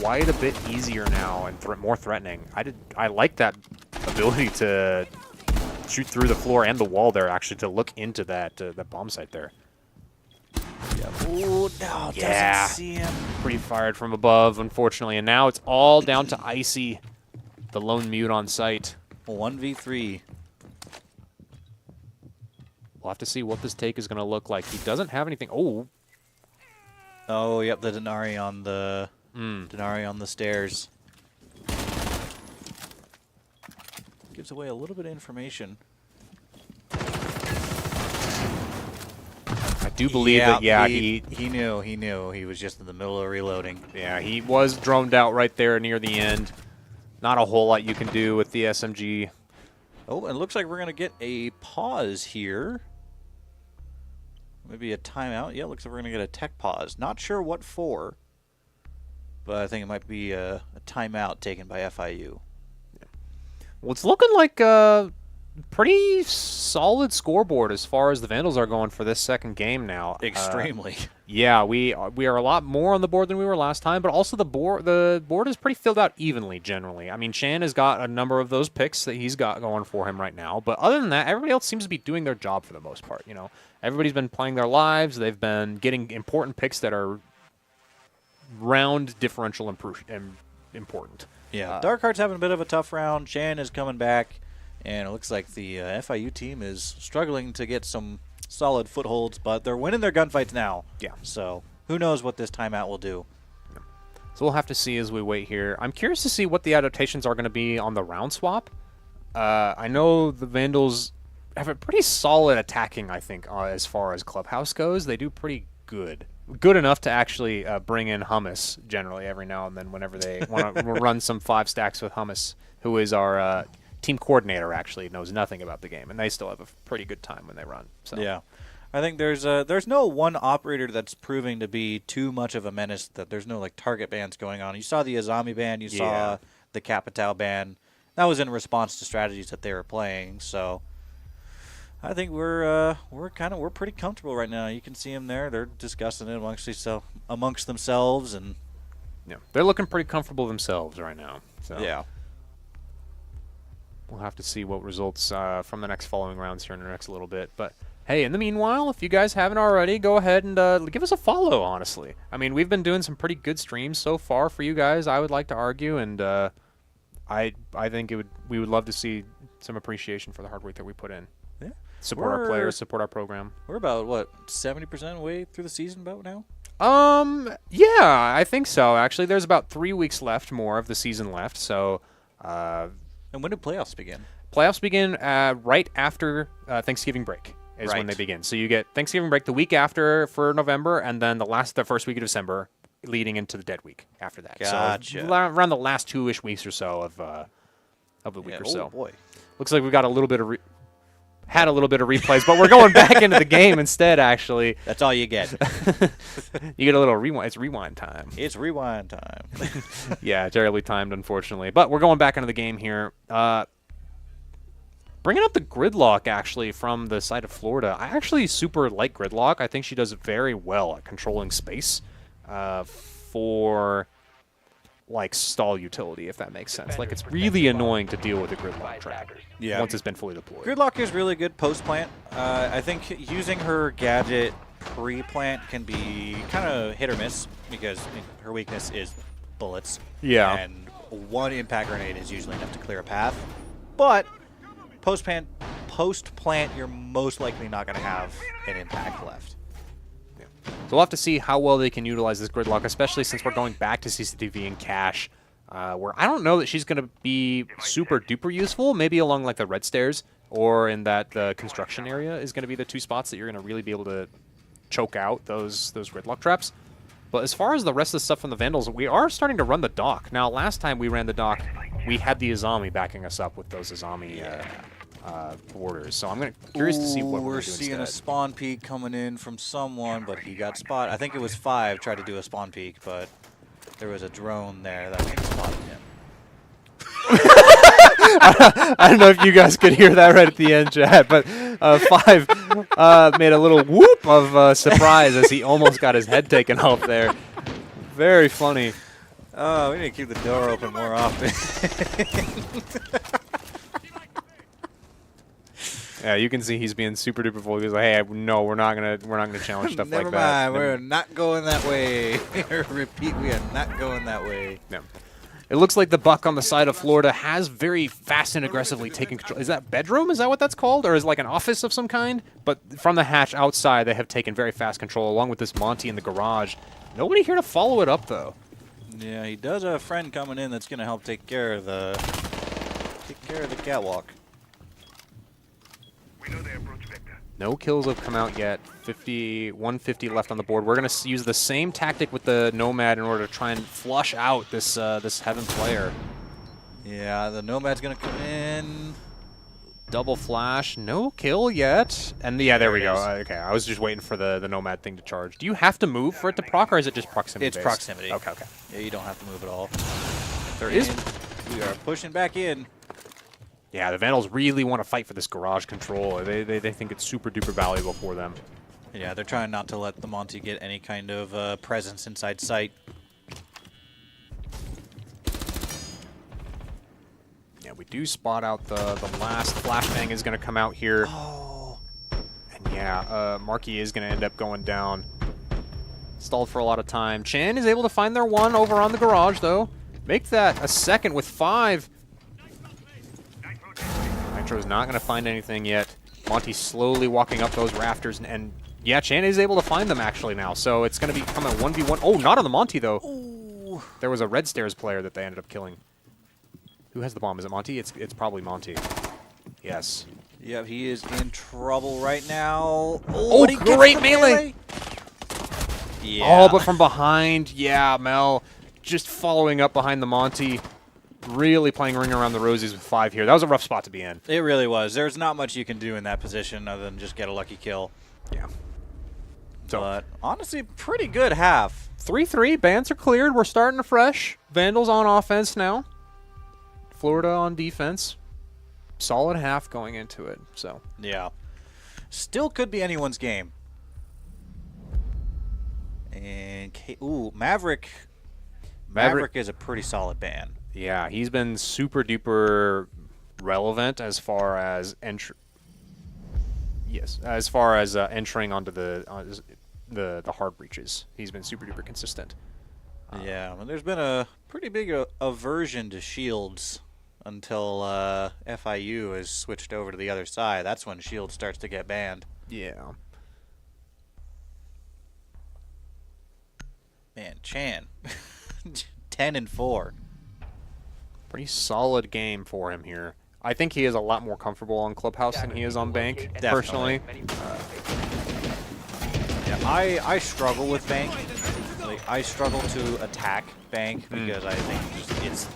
quite a bit easier now and more threatening. I like that ability to shoot through the floor and the wall there, actually, to look into that bomb site there. Yeah. Oh, no, yeah. Doesn't see him. Pre-fired from above, unfortunately, and now it's all down to Icy, the lone mute on site. 1v3. We'll have to see what this take is going to look like. He doesn't have anything. Oh. Oh, yep, the Denari on the Denari on the stairs. Gives away a little bit of information. I do believe that, yeah, he knew. He was just in the middle of reloading. Yeah, he was droned out right there near the end. Not a whole lot you can do with the SMG. Oh, and it looks like we're going to get a pause here. Maybe a timeout. Yeah, looks like we're going to get a tech pause. Not sure what for, but I think it might be a timeout taken by FIU. Well, it's looking like a pretty solid scoreboard as far as the Vandals are going for this second game now. Extremely. Yeah, we are a lot more on the board than we were last time, but also the board is pretty filled out evenly generally. I mean, Chan has got a number of those picks that he's got going for him right now, but other than that, everybody else seems to be doing their job for the most part. You know, everybody's been playing their lives. They've been getting important picks that are round differential important. Yeah, Darkheart's having a bit of a tough round. Chan is coming back, and it looks like the FIU team is struggling to get some solid footholds, but they're winning their gunfights now. Yeah. So who knows what this timeout will do. So we'll have to see as we wait here. I'm curious to see what the adaptations are going to be on the round swap. I know the Vandals have a pretty solid attacking, I think, as far as Clubhouse goes. They do pretty good. Good enough to actually bring in Hummus generally every now and then whenever they want to run some 5 stacks with Hummus, who is our team coordinator, actually knows nothing about the game, and they still have a pretty good time when they run. So. Yeah. I think there's no one operator that's proving to be too much of a menace, that there's no like target bans going on. You saw the Azami ban, you saw the Capitao ban. That was in response to strategies that they were playing, so I think we're pretty comfortable right now. You can see them there; they're discussing it amongst themselves, and yeah, they're looking pretty comfortable themselves right now. So yeah, we'll have to see what results from the next following rounds here in the next little bit. But hey, in the meanwhile, if you guys haven't already, go ahead and give us a follow. Honestly, I mean, we've been doing some pretty good streams so far for you guys. I would like to argue, and I think we would love to see some appreciation for the hard work that we put in. Yeah. Support our players, support our program. We're about, what, 70% way through the season about now? Yeah, I think so, actually. There's about 3 weeks left, more of the season left, so... And when do playoffs begin? Playoffs begin right after Thanksgiving break is when they begin. So you get Thanksgiving break the week after for November, and then the first week of December leading into the dead week after that. Gotcha. So around the last 2-ish weeks or so of the week or so. Oh, boy. Looks like we've got a little bit of... Had a little bit of replays, but we're going back into the game instead, actually. That's all you get. You get a little rewind. It's rewind time. It's rewind time. Yeah, terribly timed, unfortunately. But we're going back into the game here. Bringing up the Gridlock, actually, from the side of Florida. I actually super like Gridlock. I think she does very well at controlling space for, like, stall utility, if that makes sense. Like, it's really annoying to deal with a Gridlock trap once it's been fully deployed. Gridlock is really good post-plant. I think using her gadget pre-plant can be kind of hit or miss because her weakness is bullets. Yeah. And one impact grenade is usually enough to clear a path. But post-plant, you're most likely not going to have an impact left. So we'll have to see how well they can utilize this Gridlock, especially since we're going back to CCTV and Cache, where I don't know that she's going to be super duper useful. Maybe along like the red stairs or in that construction area is going to be the two spots that you're going to really be able to choke out those Gridlock traps. But as far as the rest of the stuff from the Vandals, we are starting to run the dock. Now, last time we ran the dock, we had the Azami backing us up with those Azami borders. So I'm curious to see what we're do seeing instead. a spawn peek coming in from someone, but he got spotted. I think it was 5 tried to do a spawn peek, but there was a drone there that I think spotted him. I don't know if you guys could hear that right at the end, chat, but 5 made a little whoop of surprise as he almost got his head taken off there. Very funny. Oh, we need to keep the door open more often. Yeah, you can see he's being super duper full. He's like, "Hey, no, we're not gonna challenge stuff Never like that." mind, we're not going that way. Repeat, we are not going that way. No. It looks like the Buck on the side of Florida has very fast and aggressively taken control. Is that bedroom? Is that what that's called? Or is it like an office of some kind? But from the hatch outside, they have taken very fast control, along with this Monty in the garage. Nobody here to follow it up, though. Yeah, he does have a friend coming in that's going to help take care of the catwalk. No kills have come out yet. 150 left on the board. We're going to use the same tactic with the Nomad in order to try and flush out this this Heaven player. Yeah, the Nomad's going to come in. Double flash. No kill yet. And yeah, there we go. is. Okay, I was just waiting for the Nomad thing to charge. Do you have to move for it to proc, or is it just proximity It's based? proximity. Okay, okay. Yeah, you don't have to move at all. There is. We are pushing back in. Yeah, the Vandals really want to fight for this garage control. They think it's super duper valuable for them. Yeah, they're trying not to let the Monty get any kind of presence inside sight. Yeah, we do spot out the last flashbang is going to come out here. Oh. And yeah, Markey is going to end up going down. Stalled for a lot of time. Chan is able to find their one over on the garage, though. Make that a second with 5. Nitro's not going to find anything yet. Monty's slowly walking up those rafters, and yeah, Chan is able to find them actually now. So it's going to become a 1v1. Oh, not on the Monty, though. Ooh. There was a red stairs player that they ended up killing. Who has the bomb? Is it Monty? It's probably Monty. Yes. Yep, he is in trouble right now. Oh, but he gets great the melee! Yeah. Oh, but from behind. Yeah, Mel just following up behind the Monty. Really playing Ring Around the Rosies with 5 here. That was a rough spot to be in. It really was. There's not much you can do in that position other than just get a lucky kill. Yeah. So, But honestly, pretty good half. 3-3. Bans are cleared. We're starting afresh. Vandals on offense now. Florida on defense. Solid half going into it. So Yeah. Still could be anyone's game. And ooh, Maverick. Maverick is a pretty solid ban. yeah, he's been super duper relevant as far as entering onto the hard breaches. He's been super duper consistent. Yeah, well, there's been a pretty big aversion to shields until FIU has switched over to the other side. That's when shield starts to get banned. Yeah. Man, Chan. 10-4. Pretty solid game for him here. I think he is a lot more comfortable on Clubhouse than he is on Bank, personally. Yeah, I struggle with Bank. Like, I struggle to attack Bank because I think it's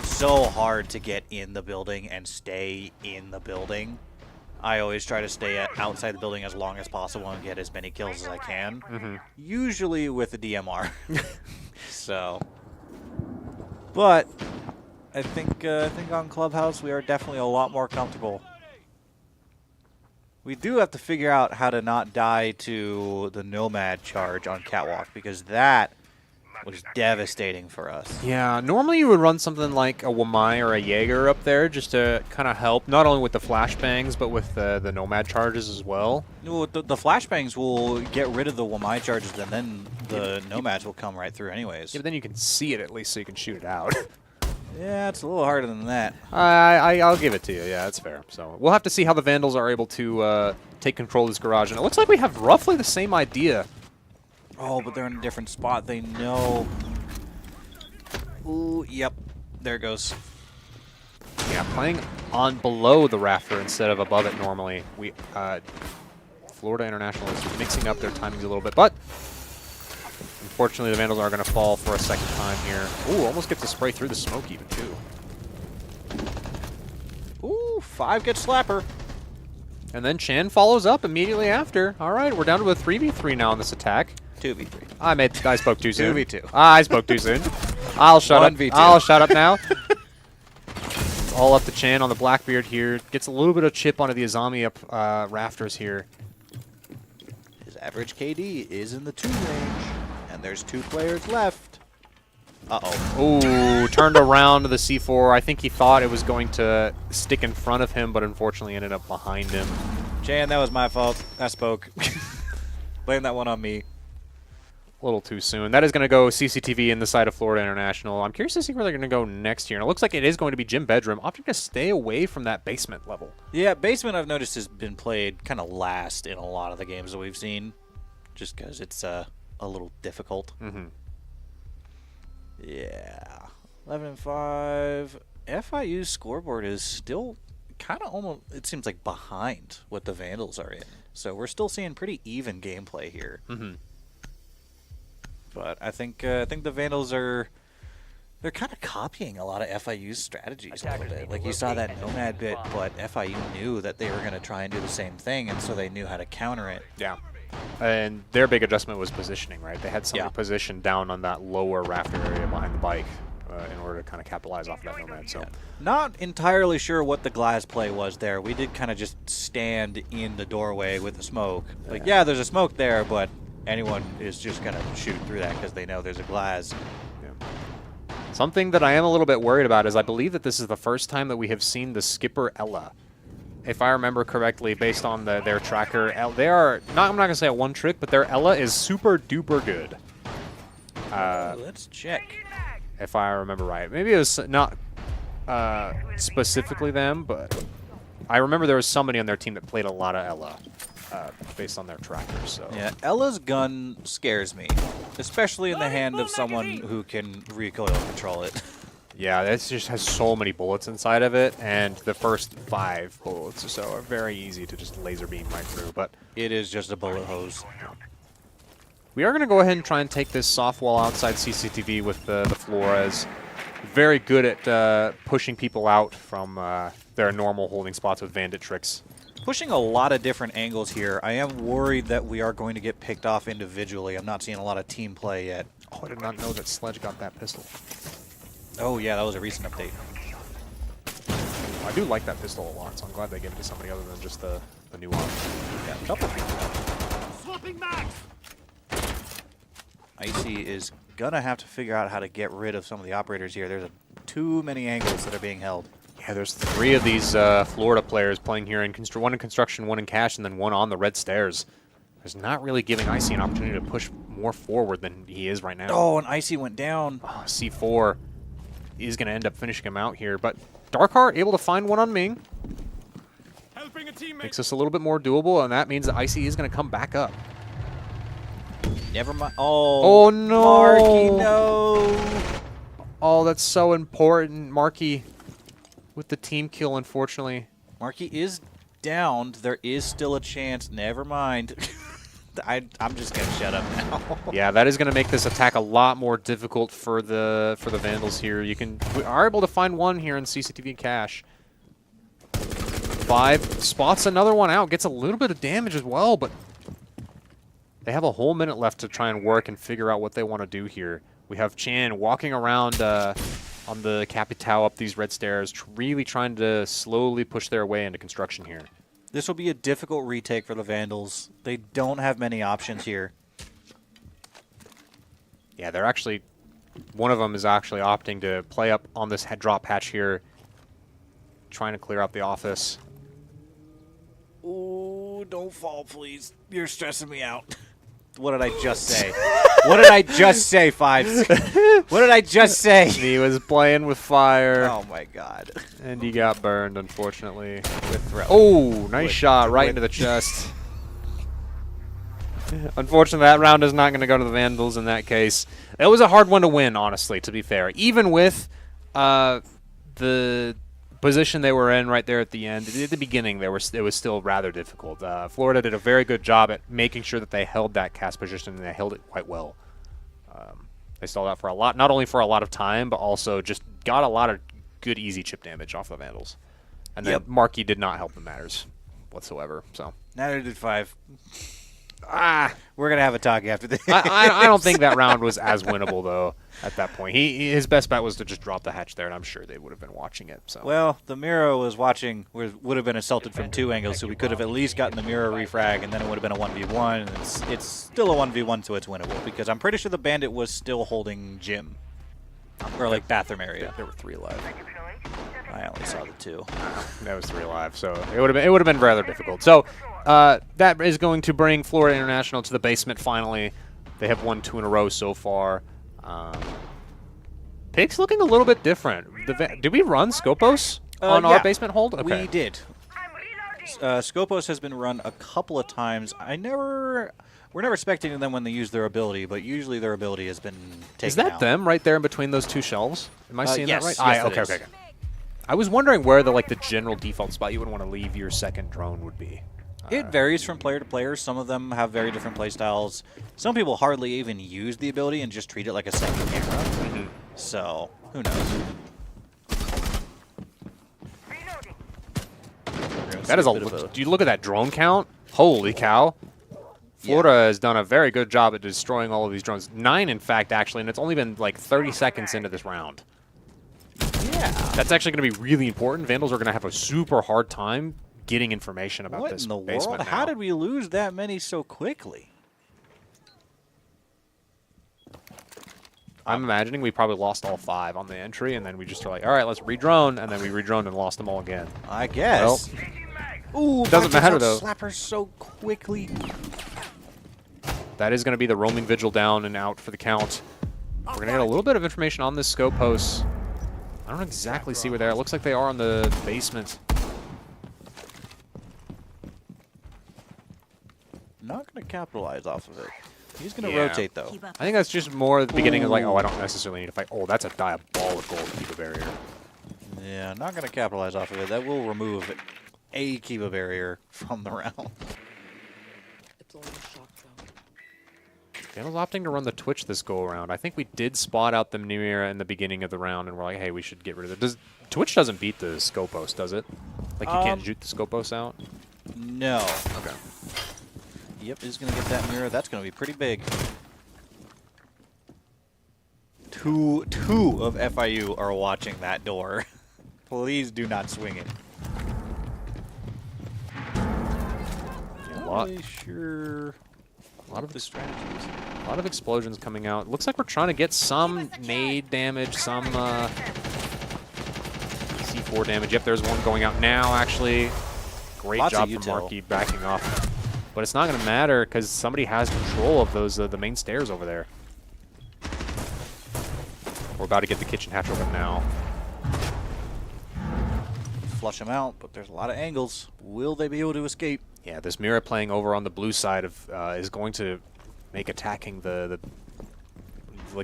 so hard to get in the building and stay in the building. I always try to stay outside the building as long as possible and get as many kills as I can. Usually with a DMR. So, but I think on Clubhouse we are definitely a lot more comfortable We do have to figure out how to not die to the Nomad charge on Catwalk, because that was devastating for us. Yeah, normally you would run something like a Wamai or a Jaeger up there just to kind of help, not only with the flashbangs, but with the Nomad charges as well. No, the flashbangs will get rid of the Wamai charges, and then the Nomads will come right through anyways. Yeah, but then you can see it at least so you can shoot it out. Yeah, it's a little harder than that. I'll give it to you. Yeah, that's fair. So we'll have to see how the Vandals are able to take control of this garage. And it looks like we have roughly the same idea. Oh, but they're in a different spot. They know. Ooh, yep. There it goes. Yeah, playing on below the rafter instead of above it normally. We Florida International is mixing up their timings a little bit, but unfortunately the Vandals are going to fall for a second time here. Ooh, almost gets to spray through the smoke even too. Ooh, 5 gets slapper. And then Chan follows up immediately after. All right, we're down to a 3v3 now on this attack. 2v3. I spoke too soon. 2v2. I spoke too soon. I'll shut up. 1v2. I'll shut up now. It's all up to Chan on the Blackbeard here. Gets a little bit of chip onto the Azami up rafters here. His average KD is in the 2 range, and there's 2 players left. Uh-oh. Ooh, turned around to the C4. I think he thought it was going to stick in front of him, but unfortunately ended up behind him. Chan, that was my fault. I spoke. Blame that one on me. A little too soon. That is going to go CCTV in the side of Florida International. I'm curious to see where they're going to go next here. And it looks like it is going to be Gym Bedroom, opting to stay away from that basement level. Yeah, basement I've noticed has been played kind of last in a lot of the games that we've seen, just because it's a little difficult. Mm-hmm. Yeah, 11-5. FIU's scoreboard is still kind of almost, it seems like, behind what the Vandals are in. So we're still seeing pretty even gameplay here. Mm-hmm. But I think the Vandals they're kind of copying a lot of FIU's strategies a little bit. Like you saw that Nomad bit, but FIU knew that they were going to try and do the same thing, and so they knew how to counter it. Yeah. And their big adjustment was positioning, right? They had somebody Yeah. positioned down on that lower rafter area behind the bike in order to kind of capitalize off that Nomad. So, Not entirely sure what the glass play was there. We did kind of just stand in the doorway with the smoke. Like, yeah, there's a smoke there, but anyone is just going to shoot through that because they know there's a glass. yeah. Something that I am a little bit worried about is I believe that this is the first time that we have seen the skipper Ella. If I remember correctly, based on their tracker, they are not. I'm not gonna say a one trick, but their Ella is super duper good. Let's check. If I remember right, maybe it was not specifically them, but I remember there was somebody on their team that played a lot of Ella, based on their trackers. So Yeah, Ella's gun scares me, especially in the hand of someone who can recoil control it. yeah, this just has so many bullets inside of it, and the first 5 bullets or so are very easy to just laser beam right through. But It is just a bullet hose. we are going to go ahead and try and take this soft wall outside CCTV with the Flores. Very good at pushing people out from their normal holding spots with bandit tricks. Pushing a lot of different angles here. I am worried that we are going to get picked off individually. I'm not seeing a lot of team play yet. Oh, I did not know that Sledge got that pistol. Oh yeah, that was a recent update. I do like that pistol a lot, so I'm glad they gave it to somebody other than just the new one. Yeah, a couple people. Swapping max. Icy is gonna have to figure out how to get rid of some of the operators here. There's too many angles that are being held. Yeah, there's 3 of these Florida players playing here, in one in construction, 1 in cash, and then 1 on the red stairs. There's not really giving Icy an opportunity to push more forward than he is right now. Oh, and Icy went down. Oh, C4 is going to end up finishing him out here, but Darkheart able to find 1 on Ming. Helping a teammate. Makes this a little bit more doable, and that means that Icy is going to come back up. Never mind. Oh, Oh, no. Marky, no. Oh, that's so important. Marky with the team kill, unfortunately. Marky is downed. There is still a chance. Never mind. I'm just gonna shut up now. Yeah, that is going to make this attack a lot more difficult for the Vandals here. We are able to find 1 here in CCTV cache. 5 spots another one out, gets a little bit of damage as well, but they have a whole minute left to try and work and figure out what they want to do here. We have Chan walking around on the Capitao up these red stairs, really trying to slowly push their way into construction here. This will be a difficult retake for the Vandals. They don't have many options here. Yeah, they're actually... One of them is actually opting to play up on this drop hatch here, trying to clear out the office. Ooh, don't fall, please. You're stressing me out. What did I just say? What did I just say, Fives? What did I just say? He was playing with fire. Oh, my God. And he got burned, unfortunately. Oh, nice shot right into the chest. Unfortunately, that round is not going to go to the Vandals in that case. It was a hard one to win, honestly, to be fair. Even with the position they were in right there at the end, at the beginning, it was still rather difficult. Florida did a very good job at making sure that they held that cast position, and they held it quite well. They stalled out for a lot, not only for a lot of time, but also just got a lot of good, easy chip damage off the Vandals. And then Markey did not help the matters whatsoever. So Neither did Five. Ah, We're going to have a talk after this. I don't think that round was as winnable, though, at that point. His best bet was to just drop the hatch there, and I'm sure they would have been watching it. So Well, the Miro was watching, would have been assaulted from 2 angles, so we could have at least gotten the Miro refrag, and then it would have been a 1v1. And it's still a 1v1, so it's winnable, because I'm pretty sure the Bandit was still holding gym. Or, like, bathroom area. there were 3 alive. I only saw the 2. That was 3 alive, so it would have been rather difficult. So that is going to bring Florida International to the basement finally. They have won 2 in a row so far. Pick's looking a little bit different. Did we run Scopos on our basement hold? Okay. We did. Scopos has been run a couple of times. We're never spectating them when they use their ability, but usually their ability has been taken Is that out. them right there in between those 2 shelves? Am I seeing yes, that right? yes, it is. Okay. I was wondering where the general default spot you would want to leave your second drone would be. It varies from player to player. Some of them have very different playstyles. Some people hardly even use the ability and just treat it like a second camera. So, who knows? That is do you look at that drone count? Holy cow. Florida has done a very good job at destroying all of these drones. 9, in fact, actually, and it's only been like 30 seconds into this round. Yeah. That's actually going to be really important. Vandals are going to have a super hard time getting information about What this in the basement world? now. How did we lose that many so quickly? I'm imagining we probably lost all 5 on the entry, and then we just were like, all right, let's re-drone, and then we re-droned and lost them all again. I guess. Well, Ooh, doesn't matter, though. Slappers so quickly. That is going to be the roaming vigil down and out for the count. We're going to get a little bit of information on this scope post. I don't exactly see where they are. It looks like they are on the basement. Not going to capitalize off of it. He's going to rotate, though. I think that's just more at the beginning of like, oh, I don't necessarily need to fight. Oh, that's a diabolical Kiva barrier. Yeah, not going to capitalize off of it. That will remove a Kiva barrier from the round. Deploying shock drone. Vandals opting to run the Twitch this go around. I think we did spot out the Nimira in the beginning of the round, and we're like, hey, we should get rid of it. Twitch doesn't beat the Scopos, does it? Like, you can't shoot the Scopos out? No. Okay. Yep, he's going to get that mirror. That's going to be pretty big. Two of FIU are watching that door. Please do not swing it. Yeah, a lot. Really sure. A lot of the strategies. A lot of explosions coming out. Looks like we're trying to get some nade damage, some C4 damage. Yep, there's one going out now, actually. Great Lots job of from util. Markey backing off. But it's not going to matter because somebody has control of those the main stairs over there. We're about to get the kitchen hatch open now. Flush them out, but there's a lot of angles. Will they be able to escape? Yeah, this Mira playing over on the blue side of is going to make attacking the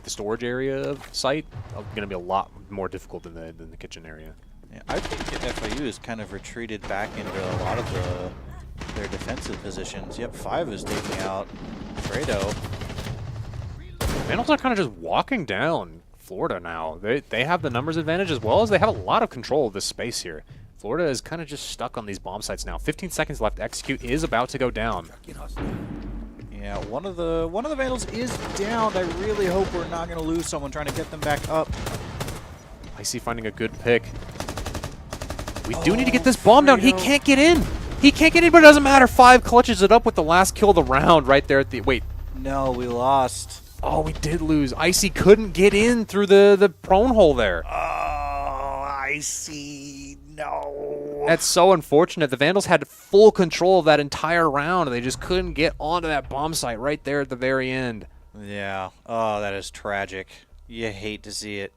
storage area of site going to be a lot more difficult than the kitchen area. Yeah, I think FIU has kind of retreated back into a lot of their defensive positions. Yep, 5 is taking out Fredo. Vandals are kind of just walking down Florida now. They have the numbers advantage as well as they have a lot of control of this space here. Florida is kind of just stuck on these bomb sites now. 15 seconds left. Execute is about to go down. Yeah, one of the Vandals is down. I really hope we're not going to lose someone trying to get them back up. Icy finding a good pick. We do need to get this bomb down. He can't get in. He can't get anybody. It doesn't matter. 5 clutches it up with the last kill of the round right there at the... Wait. No, we lost. Oh, we did lose. Icy couldn't get in through the prone hole there. Oh, I see. No. That's so unfortunate. The Vandals had full control of that entire round. They just couldn't get onto that bomb site right there at the very end. Yeah. Oh, that is tragic. You hate to see it.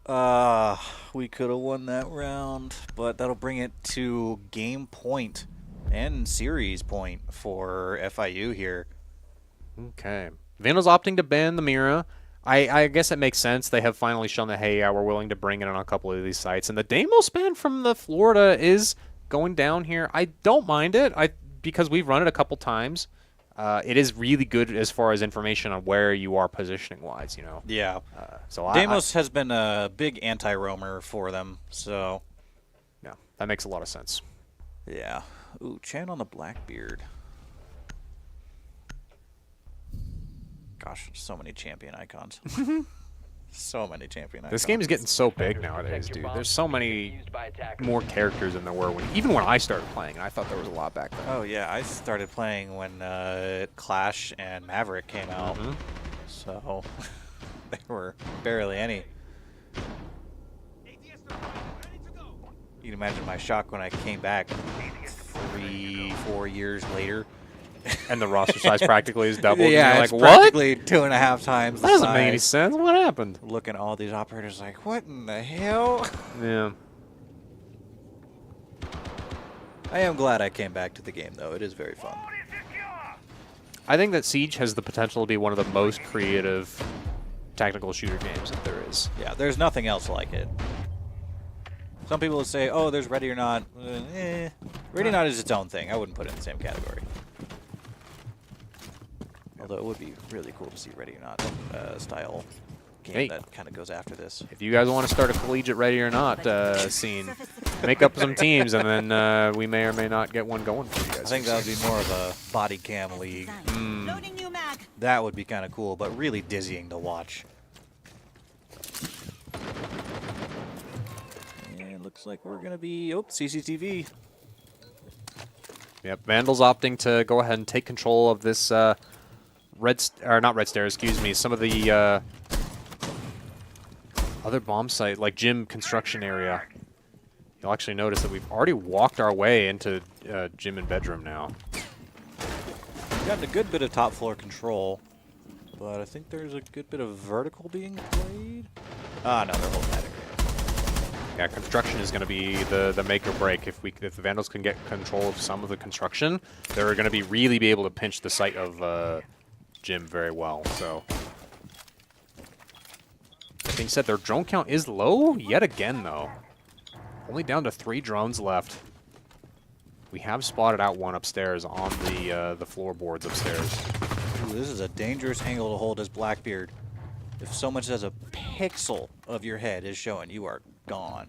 We could have won that round, but that'll bring it to game point and series point for FIU here. Okay. Vandals opting to ban the Mira. I guess it makes sense. They have finally shown that, hey, yeah, we're willing to bring it on a couple of these sites. And the Deimos ban from the Florida is going down here. I don't mind it because we've run it a couple times. It is really good as far as information on where you are positioning-wise, you know. Yeah. So Deimos has been a big anti-roamer for them, so... Yeah, that makes a lot of sense. Yeah. Ooh, Chan on the Blackbeard. Gosh, so many champion icons. So many champion icons. This game is getting so big nowadays, dude. There's so many more characters than there were even when I started playing, and I thought there was a lot back then. Oh, yeah, I started playing when Clash and Maverick came out, so there were barely any. You can imagine my shock when I came back 3-4 years later. And the roster size practically is doubled. Yeah, and it's you're like, what? practically 2.5 times the That doesn't make any size. sense. What happened? Looking at all these operators like, what in the hell? Yeah. I am glad I came back to the game, though. It is very fun. I think that Siege has the potential to be one of the most creative tactical shooter games that there is. Yeah, there's nothing else like it. Some people would say, oh, there's Ready or Not. Ready or Not is its own thing. I wouldn't put it in the same category. Although it would be really cool to see Ready or Not style game that kind of goes after this. If you guys want to start a collegiate Ready or Not scene, make up some teams, and then we may or may not get one going for you guys. I think that would be more of a body cam league. That would be kind of cool, but really dizzying to watch. And looks like we're going to be, CCTV. Yep, Vandals opting to go ahead and take control of this not Red Stairs, excuse me, some of the other bomb site, like gym construction area. You'll actually notice that we've already walked our way into gym and bedroom now. We've gotten a good bit of top floor control, but I think there's a good bit of vertical being played. Ah, no, they're holding that area. Yeah, construction is going to be the make or break. If the Vandals can get control of some of the construction, they're going to really be able to pinch the site of gym very well. So, that being said, their drone count is low yet again, though. Only down to 3 drones left. We have spotted out one upstairs on the floorboards upstairs. Ooh, this is a dangerous angle to hold as Blackbeard. If so much as a pixel of your head is showing, you are gone.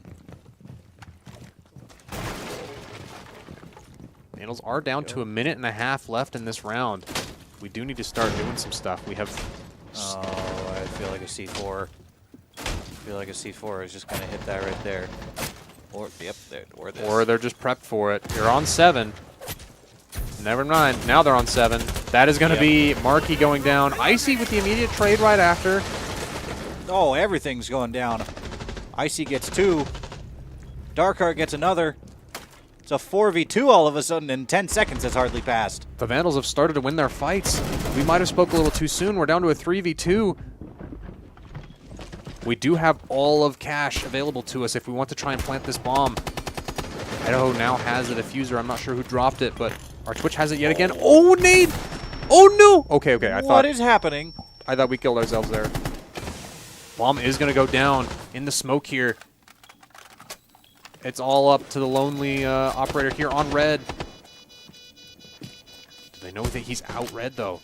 Vandals are down to 1.5 minutes left in this round. We do need to start doing some stuff. We have... Oh, I feel like a C4. I feel like a C4 is just going to hit that right there. Or, yep, there, or this. Or they're just prepped for it. They're on 7. Never mind. Now they're on 7. That is going to be Markey going down. Icy with the immediate trade right after. Oh, everything's going down. Icy gets 2. Darkheart gets another. It's a 4v2 all of a sudden in 10 seconds has hardly passed. The Vandals have started to win their fights. We might have spoke a little too soon. We're down to a 3v2. We do have all of cash available to us if we want to try and plant this bomb. Idaho now has a diffuser. I'm not sure who dropped it, but our Twitch has it yet again. Oh, nade! Oh, no! Okay, What is happening? I thought we killed ourselves there. Bomb is going to go down in the smoke here. It's all up to the lonely operator here on red. Do they know that he's out red, though?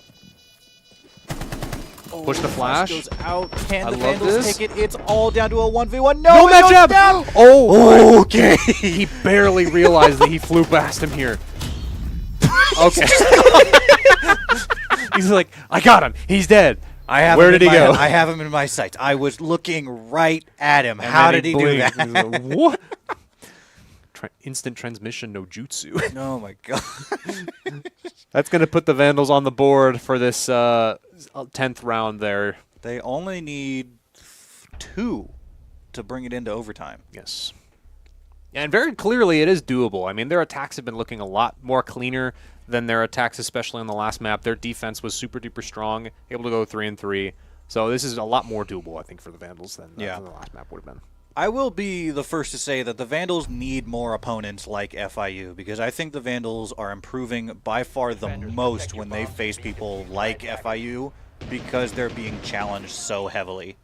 Oh, Push the flash. Goes out. Can I the love Vandals this. take it? It's all down to a 1v1. No it match goes up! down! Oh, okay. He barely realized that he flew past him here. Okay. He's like, I got him. He's dead. Where did he go? I have him in my sights. I was looking right at him. And How then did he do blinked. that? He's like, what? instant transmission no jutsu. Oh my god. That's going to put the Vandals on the board for this 10th round there. They only need 2 to bring it into overtime. Yes. And very clearly it is doable. I mean, their attacks have been looking a lot more cleaner than their attacks, especially on the last map. Their defense was super duper strong, able to go 3-3. So this is a lot more doable, I think, for the Vandals than the last map would have been. I will be the first to say that the Vandals need more opponents like FIU, because I think the Vandals are improving by far the most when they face people like FIU, because they're being challenged so heavily.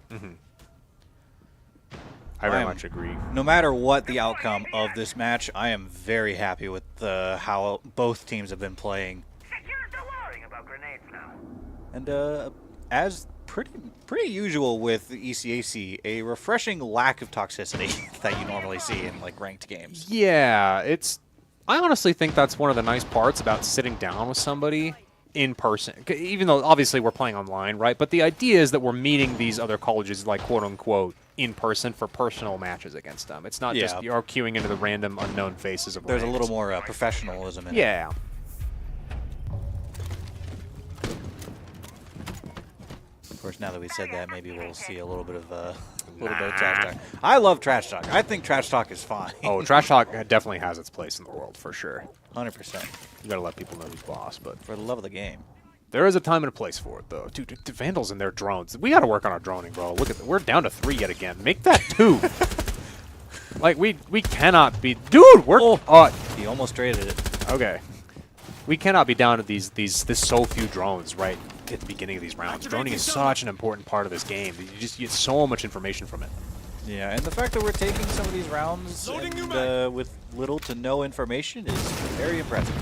I very much agree. No matter what the outcome of this match, I am very happy with how both teams have been playing. And as pretty usual with the ECAC, a refreshing lack of toxicity that you normally see in like ranked games. Yeah, I honestly think that's one of the nice parts about sitting down with somebody in person. Even though obviously we're playing online, right? But the idea is that we're meeting these other colleges, like quote unquote, in person for personal matches against them. It's not just you're queuing into the random unknown faces of There's ranks. a little more professionalism in it. Yeah. Of course, now that we said that, maybe we'll see a little bit of trash talk. I love trash talk. I think trash talk is fine. Oh, trash talk definitely has its place in the world for sure. 100%. You gotta let people know who's boss, but For the love of the game. there is a time and a place for it, though. Dude, the Vandals and their drones. We gotta work on our droning, bro. Look at we're down to 3 yet again. Make that 2. Like we cannot be. Dude, we're He almost traded it. okay. We cannot be down to this so few drones right at the beginning of these rounds. Droning is such an important part of this game. You just get so much information from it. Yeah, and the fact that we're taking some of these rounds and, with little to no information is very impressive.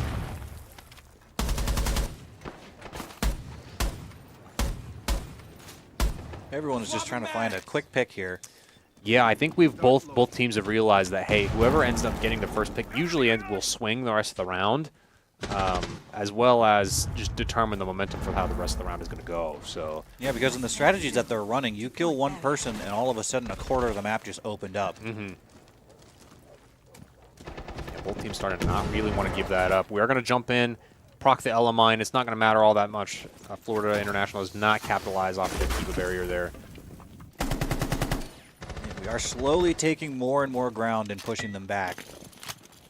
Everyone is just trying to find a quick pick here. Yeah, I think both teams have realized that, hey, whoever ends up getting the first pick usually will swing the rest of the round, as well as just determine the momentum for how the rest of the round is going to go. So Yeah, because in the strategies that they're running, you kill one person and all of a sudden a quarter of the map just opened up. yeah, both teams starting to not really want to give that up. We are going to jump in, proc the Ella mine. It's not going to matter all that much. Florida International does not capitalize off of the Kiva barrier there. We are slowly taking more and more ground and pushing them back.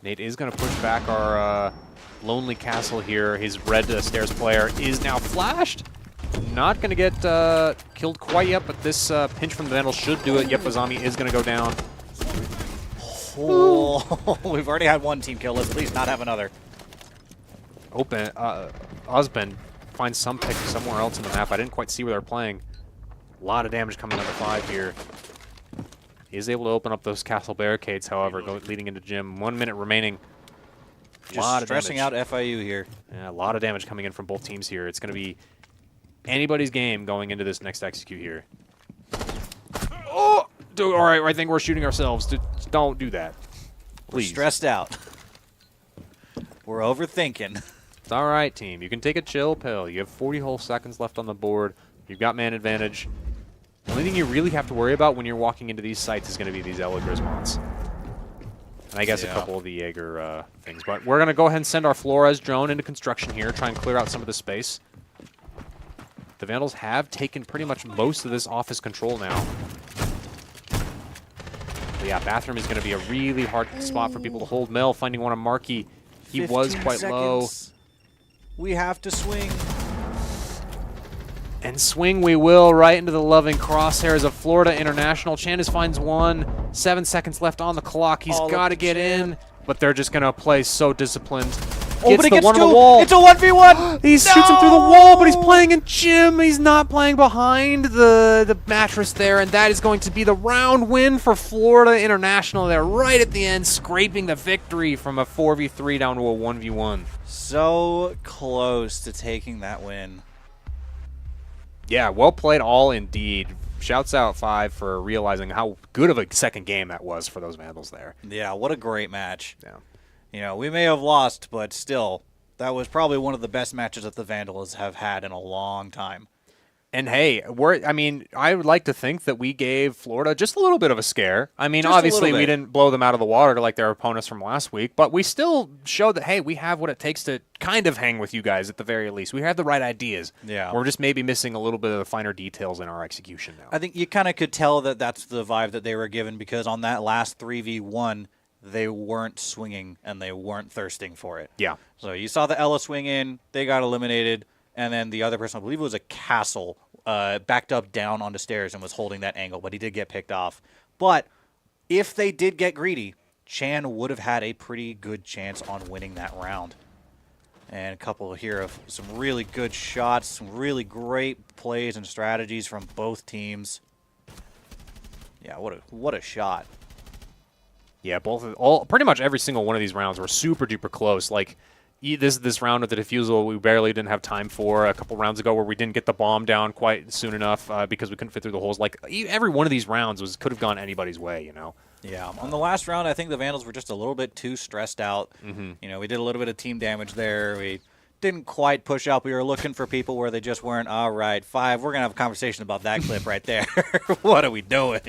Nate is going to push back our Lonely Castle here. His red stairs player is now flashed. Not going to get killed quite yet, but this pinch from the Vandals should do it. Yep, Azami is going to go down. Oh, we've already had one team kill. Let's at least not have another. Open. Osben finds some pick somewhere else in the map. I didn't quite see where they're playing. A lot of damage coming on the 5 here. He is able to open up those castle barricades, however, leading into gym. 1 minute remaining. Just stressing out FIU here. Yeah, a lot of damage coming in from both teams here. It's going to be anybody's game going into this next execute here. Oh! Dude, all right, I think we're shooting ourselves. Don't do that. Please. We're stressed out. We're overthinking. It's all right, team. You can take a chill pill. You have 40 whole seconds left on the board. You've got man advantage. The only thing you really have to worry about when you're walking into these sites is going to be these Ella Grismonts. And I guess a couple of the Jaeger things. But we're going to go ahead and send our Flores drone into construction here, try and clear out some of the space. The Vandals have taken pretty much most of this office control now. But yeah, bathroom is going to be a really hard spot for people to hold. Mel finding one on Markey. He was quite low. We have to swing. And swing we will right into the loving crosshairs of Florida International. Chandis finds one. 7 seconds left on the clock. He's got to get in, but they're just going to play so disciplined. Oh, but he gets one two. on the wall. It's a 1v1. He shoots him through the wall, but he's playing in gym. He's not playing behind the mattress there, and that is going to be the round win for Florida International. They're right at the end, scraping the victory from a 4v3 down to a 1v1. So close to taking that win. Yeah, well played all indeed. Shouts out 5 for realizing how good of a second game that was for those Vandals there. Yeah, what a great match. Yeah. You know, we may have lost, but still, that was probably one of the best matches that the Vandals have had in a long time. And hey, I mean, I would like to think that we gave Florida just a little bit of a scare. I mean, Just a obviously little we bit. didn't blow them out of the water like their opponents from last week, but we still showed that, hey, we have what it takes to kind of hang with you guys at the very least. We have the right ideas. Yeah. We're just maybe missing a little bit of the finer details in our execution now. I think you kind of could tell that that's the vibe that they were given because on that last 3v1, they weren't swinging and they weren't thirsting for it. Yeah. So you saw the Ella swing in, they got eliminated, and then the other person, I believe it was a Castle, backed up down on the stairs and was holding that angle, but he did get picked off. But if they did get greedy, Chan would have had a pretty good chance on winning that round. And a couple here of some really good shots, some really great plays and strategies from both teams. Yeah, what a shot. Yeah, pretty much every single one of these rounds were super duper close. Like this round of the defusal, we barely didn't have time for. A couple rounds ago, where we didn't get the bomb down quite soon enough because we couldn't fit through the holes. Like every one of these rounds could have gone anybody's way, you know. Yeah, on the last round, I think the Vandals were just a little bit too stressed out. You know, we did a little bit of team damage there. We didn't quite push up. We were looking for people where they just weren't. All right, 5. We're gonna have a conversation about that clip right there. What are we doing?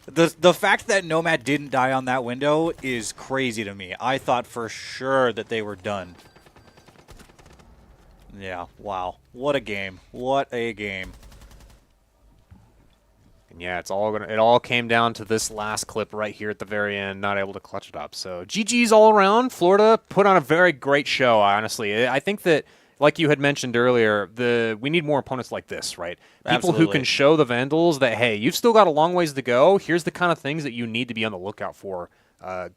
The fact that Nomad didn't die on that window is crazy to me. I thought for sure that they were done. Yeah, wow. What a game. What a game. And yeah, it all came down to this last clip right here at the very end, not able to clutch it up. So GG's all around. Florida put on a very great show, honestly. I think that, like you had mentioned earlier, we need more opponents like this, right? People Absolutely. who can show the Vandals that, hey, you've still got a long ways to go. Here's the kind of things that you need to be on the lookout for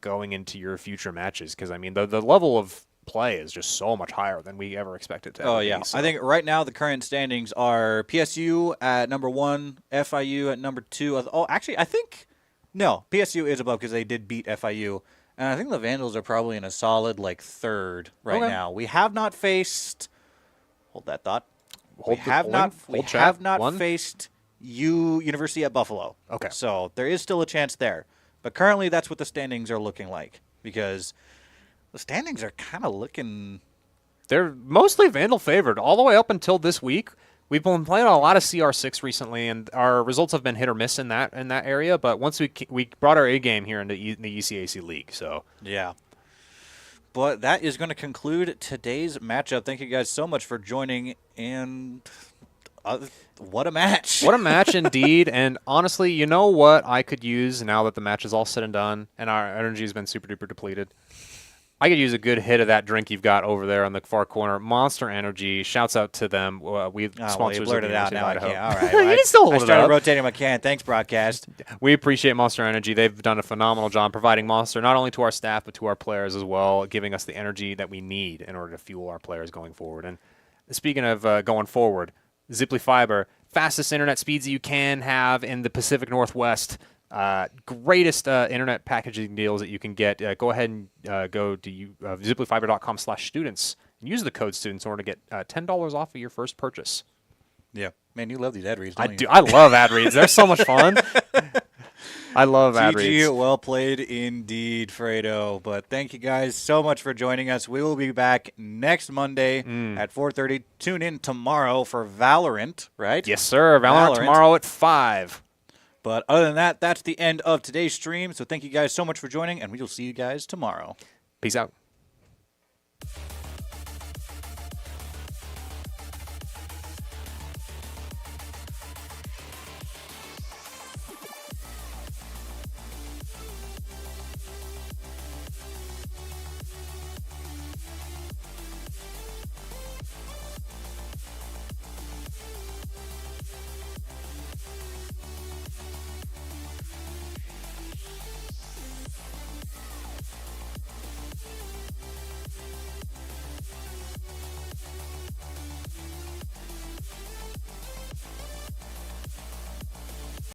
going into your future matches. Because, I mean, the level of play is just so much higher than we ever expected to ever yeah. be, so. I think right now the current standings are PSU at number 1, FIU at number 2. Oh, actually, I think no, PSU is above because they did beat FIU, and I think the Vandals are probably in a solid like 3rd right Okay. now. We have not faced. Hold that thought. Hold we the have not. polling. We Hold have chat. not One. faced University at Buffalo. Okay. So there is still a chance there, but currently that's what the standings are looking like because the standings are kind of looking. They're mostly Vandal favored all the way up until this week. We've been playing a lot of CR6 recently, and our results have been hit or miss in that area. But once we brought our A game here into the ECAC league, so Yeah. But that is going to conclude today's matchup. Thank you guys so much for joining, and what a match. what a match indeed. And honestly, you know what I could use now that the match is all said and done, and our energy has been super duper depleted. I could use a good hit of that drink you've got over there on the far corner. Monster Energy. Shouts out to them. We sponsors you blurted of the it out University now. of I Idaho. can't. All right. You can still hold I it started up. rotating my can. Thanks, broadcast. We appreciate Monster Energy. They've done a phenomenal job providing Monster not only to our staff but to our players as well, giving us the energy that we need in order to fuel our players going forward. And speaking of going forward, Ziply Fiber, fastest internet speeds that you can have in the Pacific Northwest. Greatest internet packaging deals that you can get. Go ahead and go to ziplyfiber.com/students and use the code students in order to get $10 off of your first purchase. Yeah. Man, you love these ad reads, I don't you? do. I love ad reads. They're so much fun. I love ad reads. GG, well played indeed, Fredo. But thank you guys so much for joining us. We will be back next Monday at 4:30. Tune in tomorrow for Valorant, right? Yes, sir. Valorant tomorrow at 5. But other than that, that's the end of today's stream. So thank you guys so much for joining, and we will see you guys tomorrow. Peace out.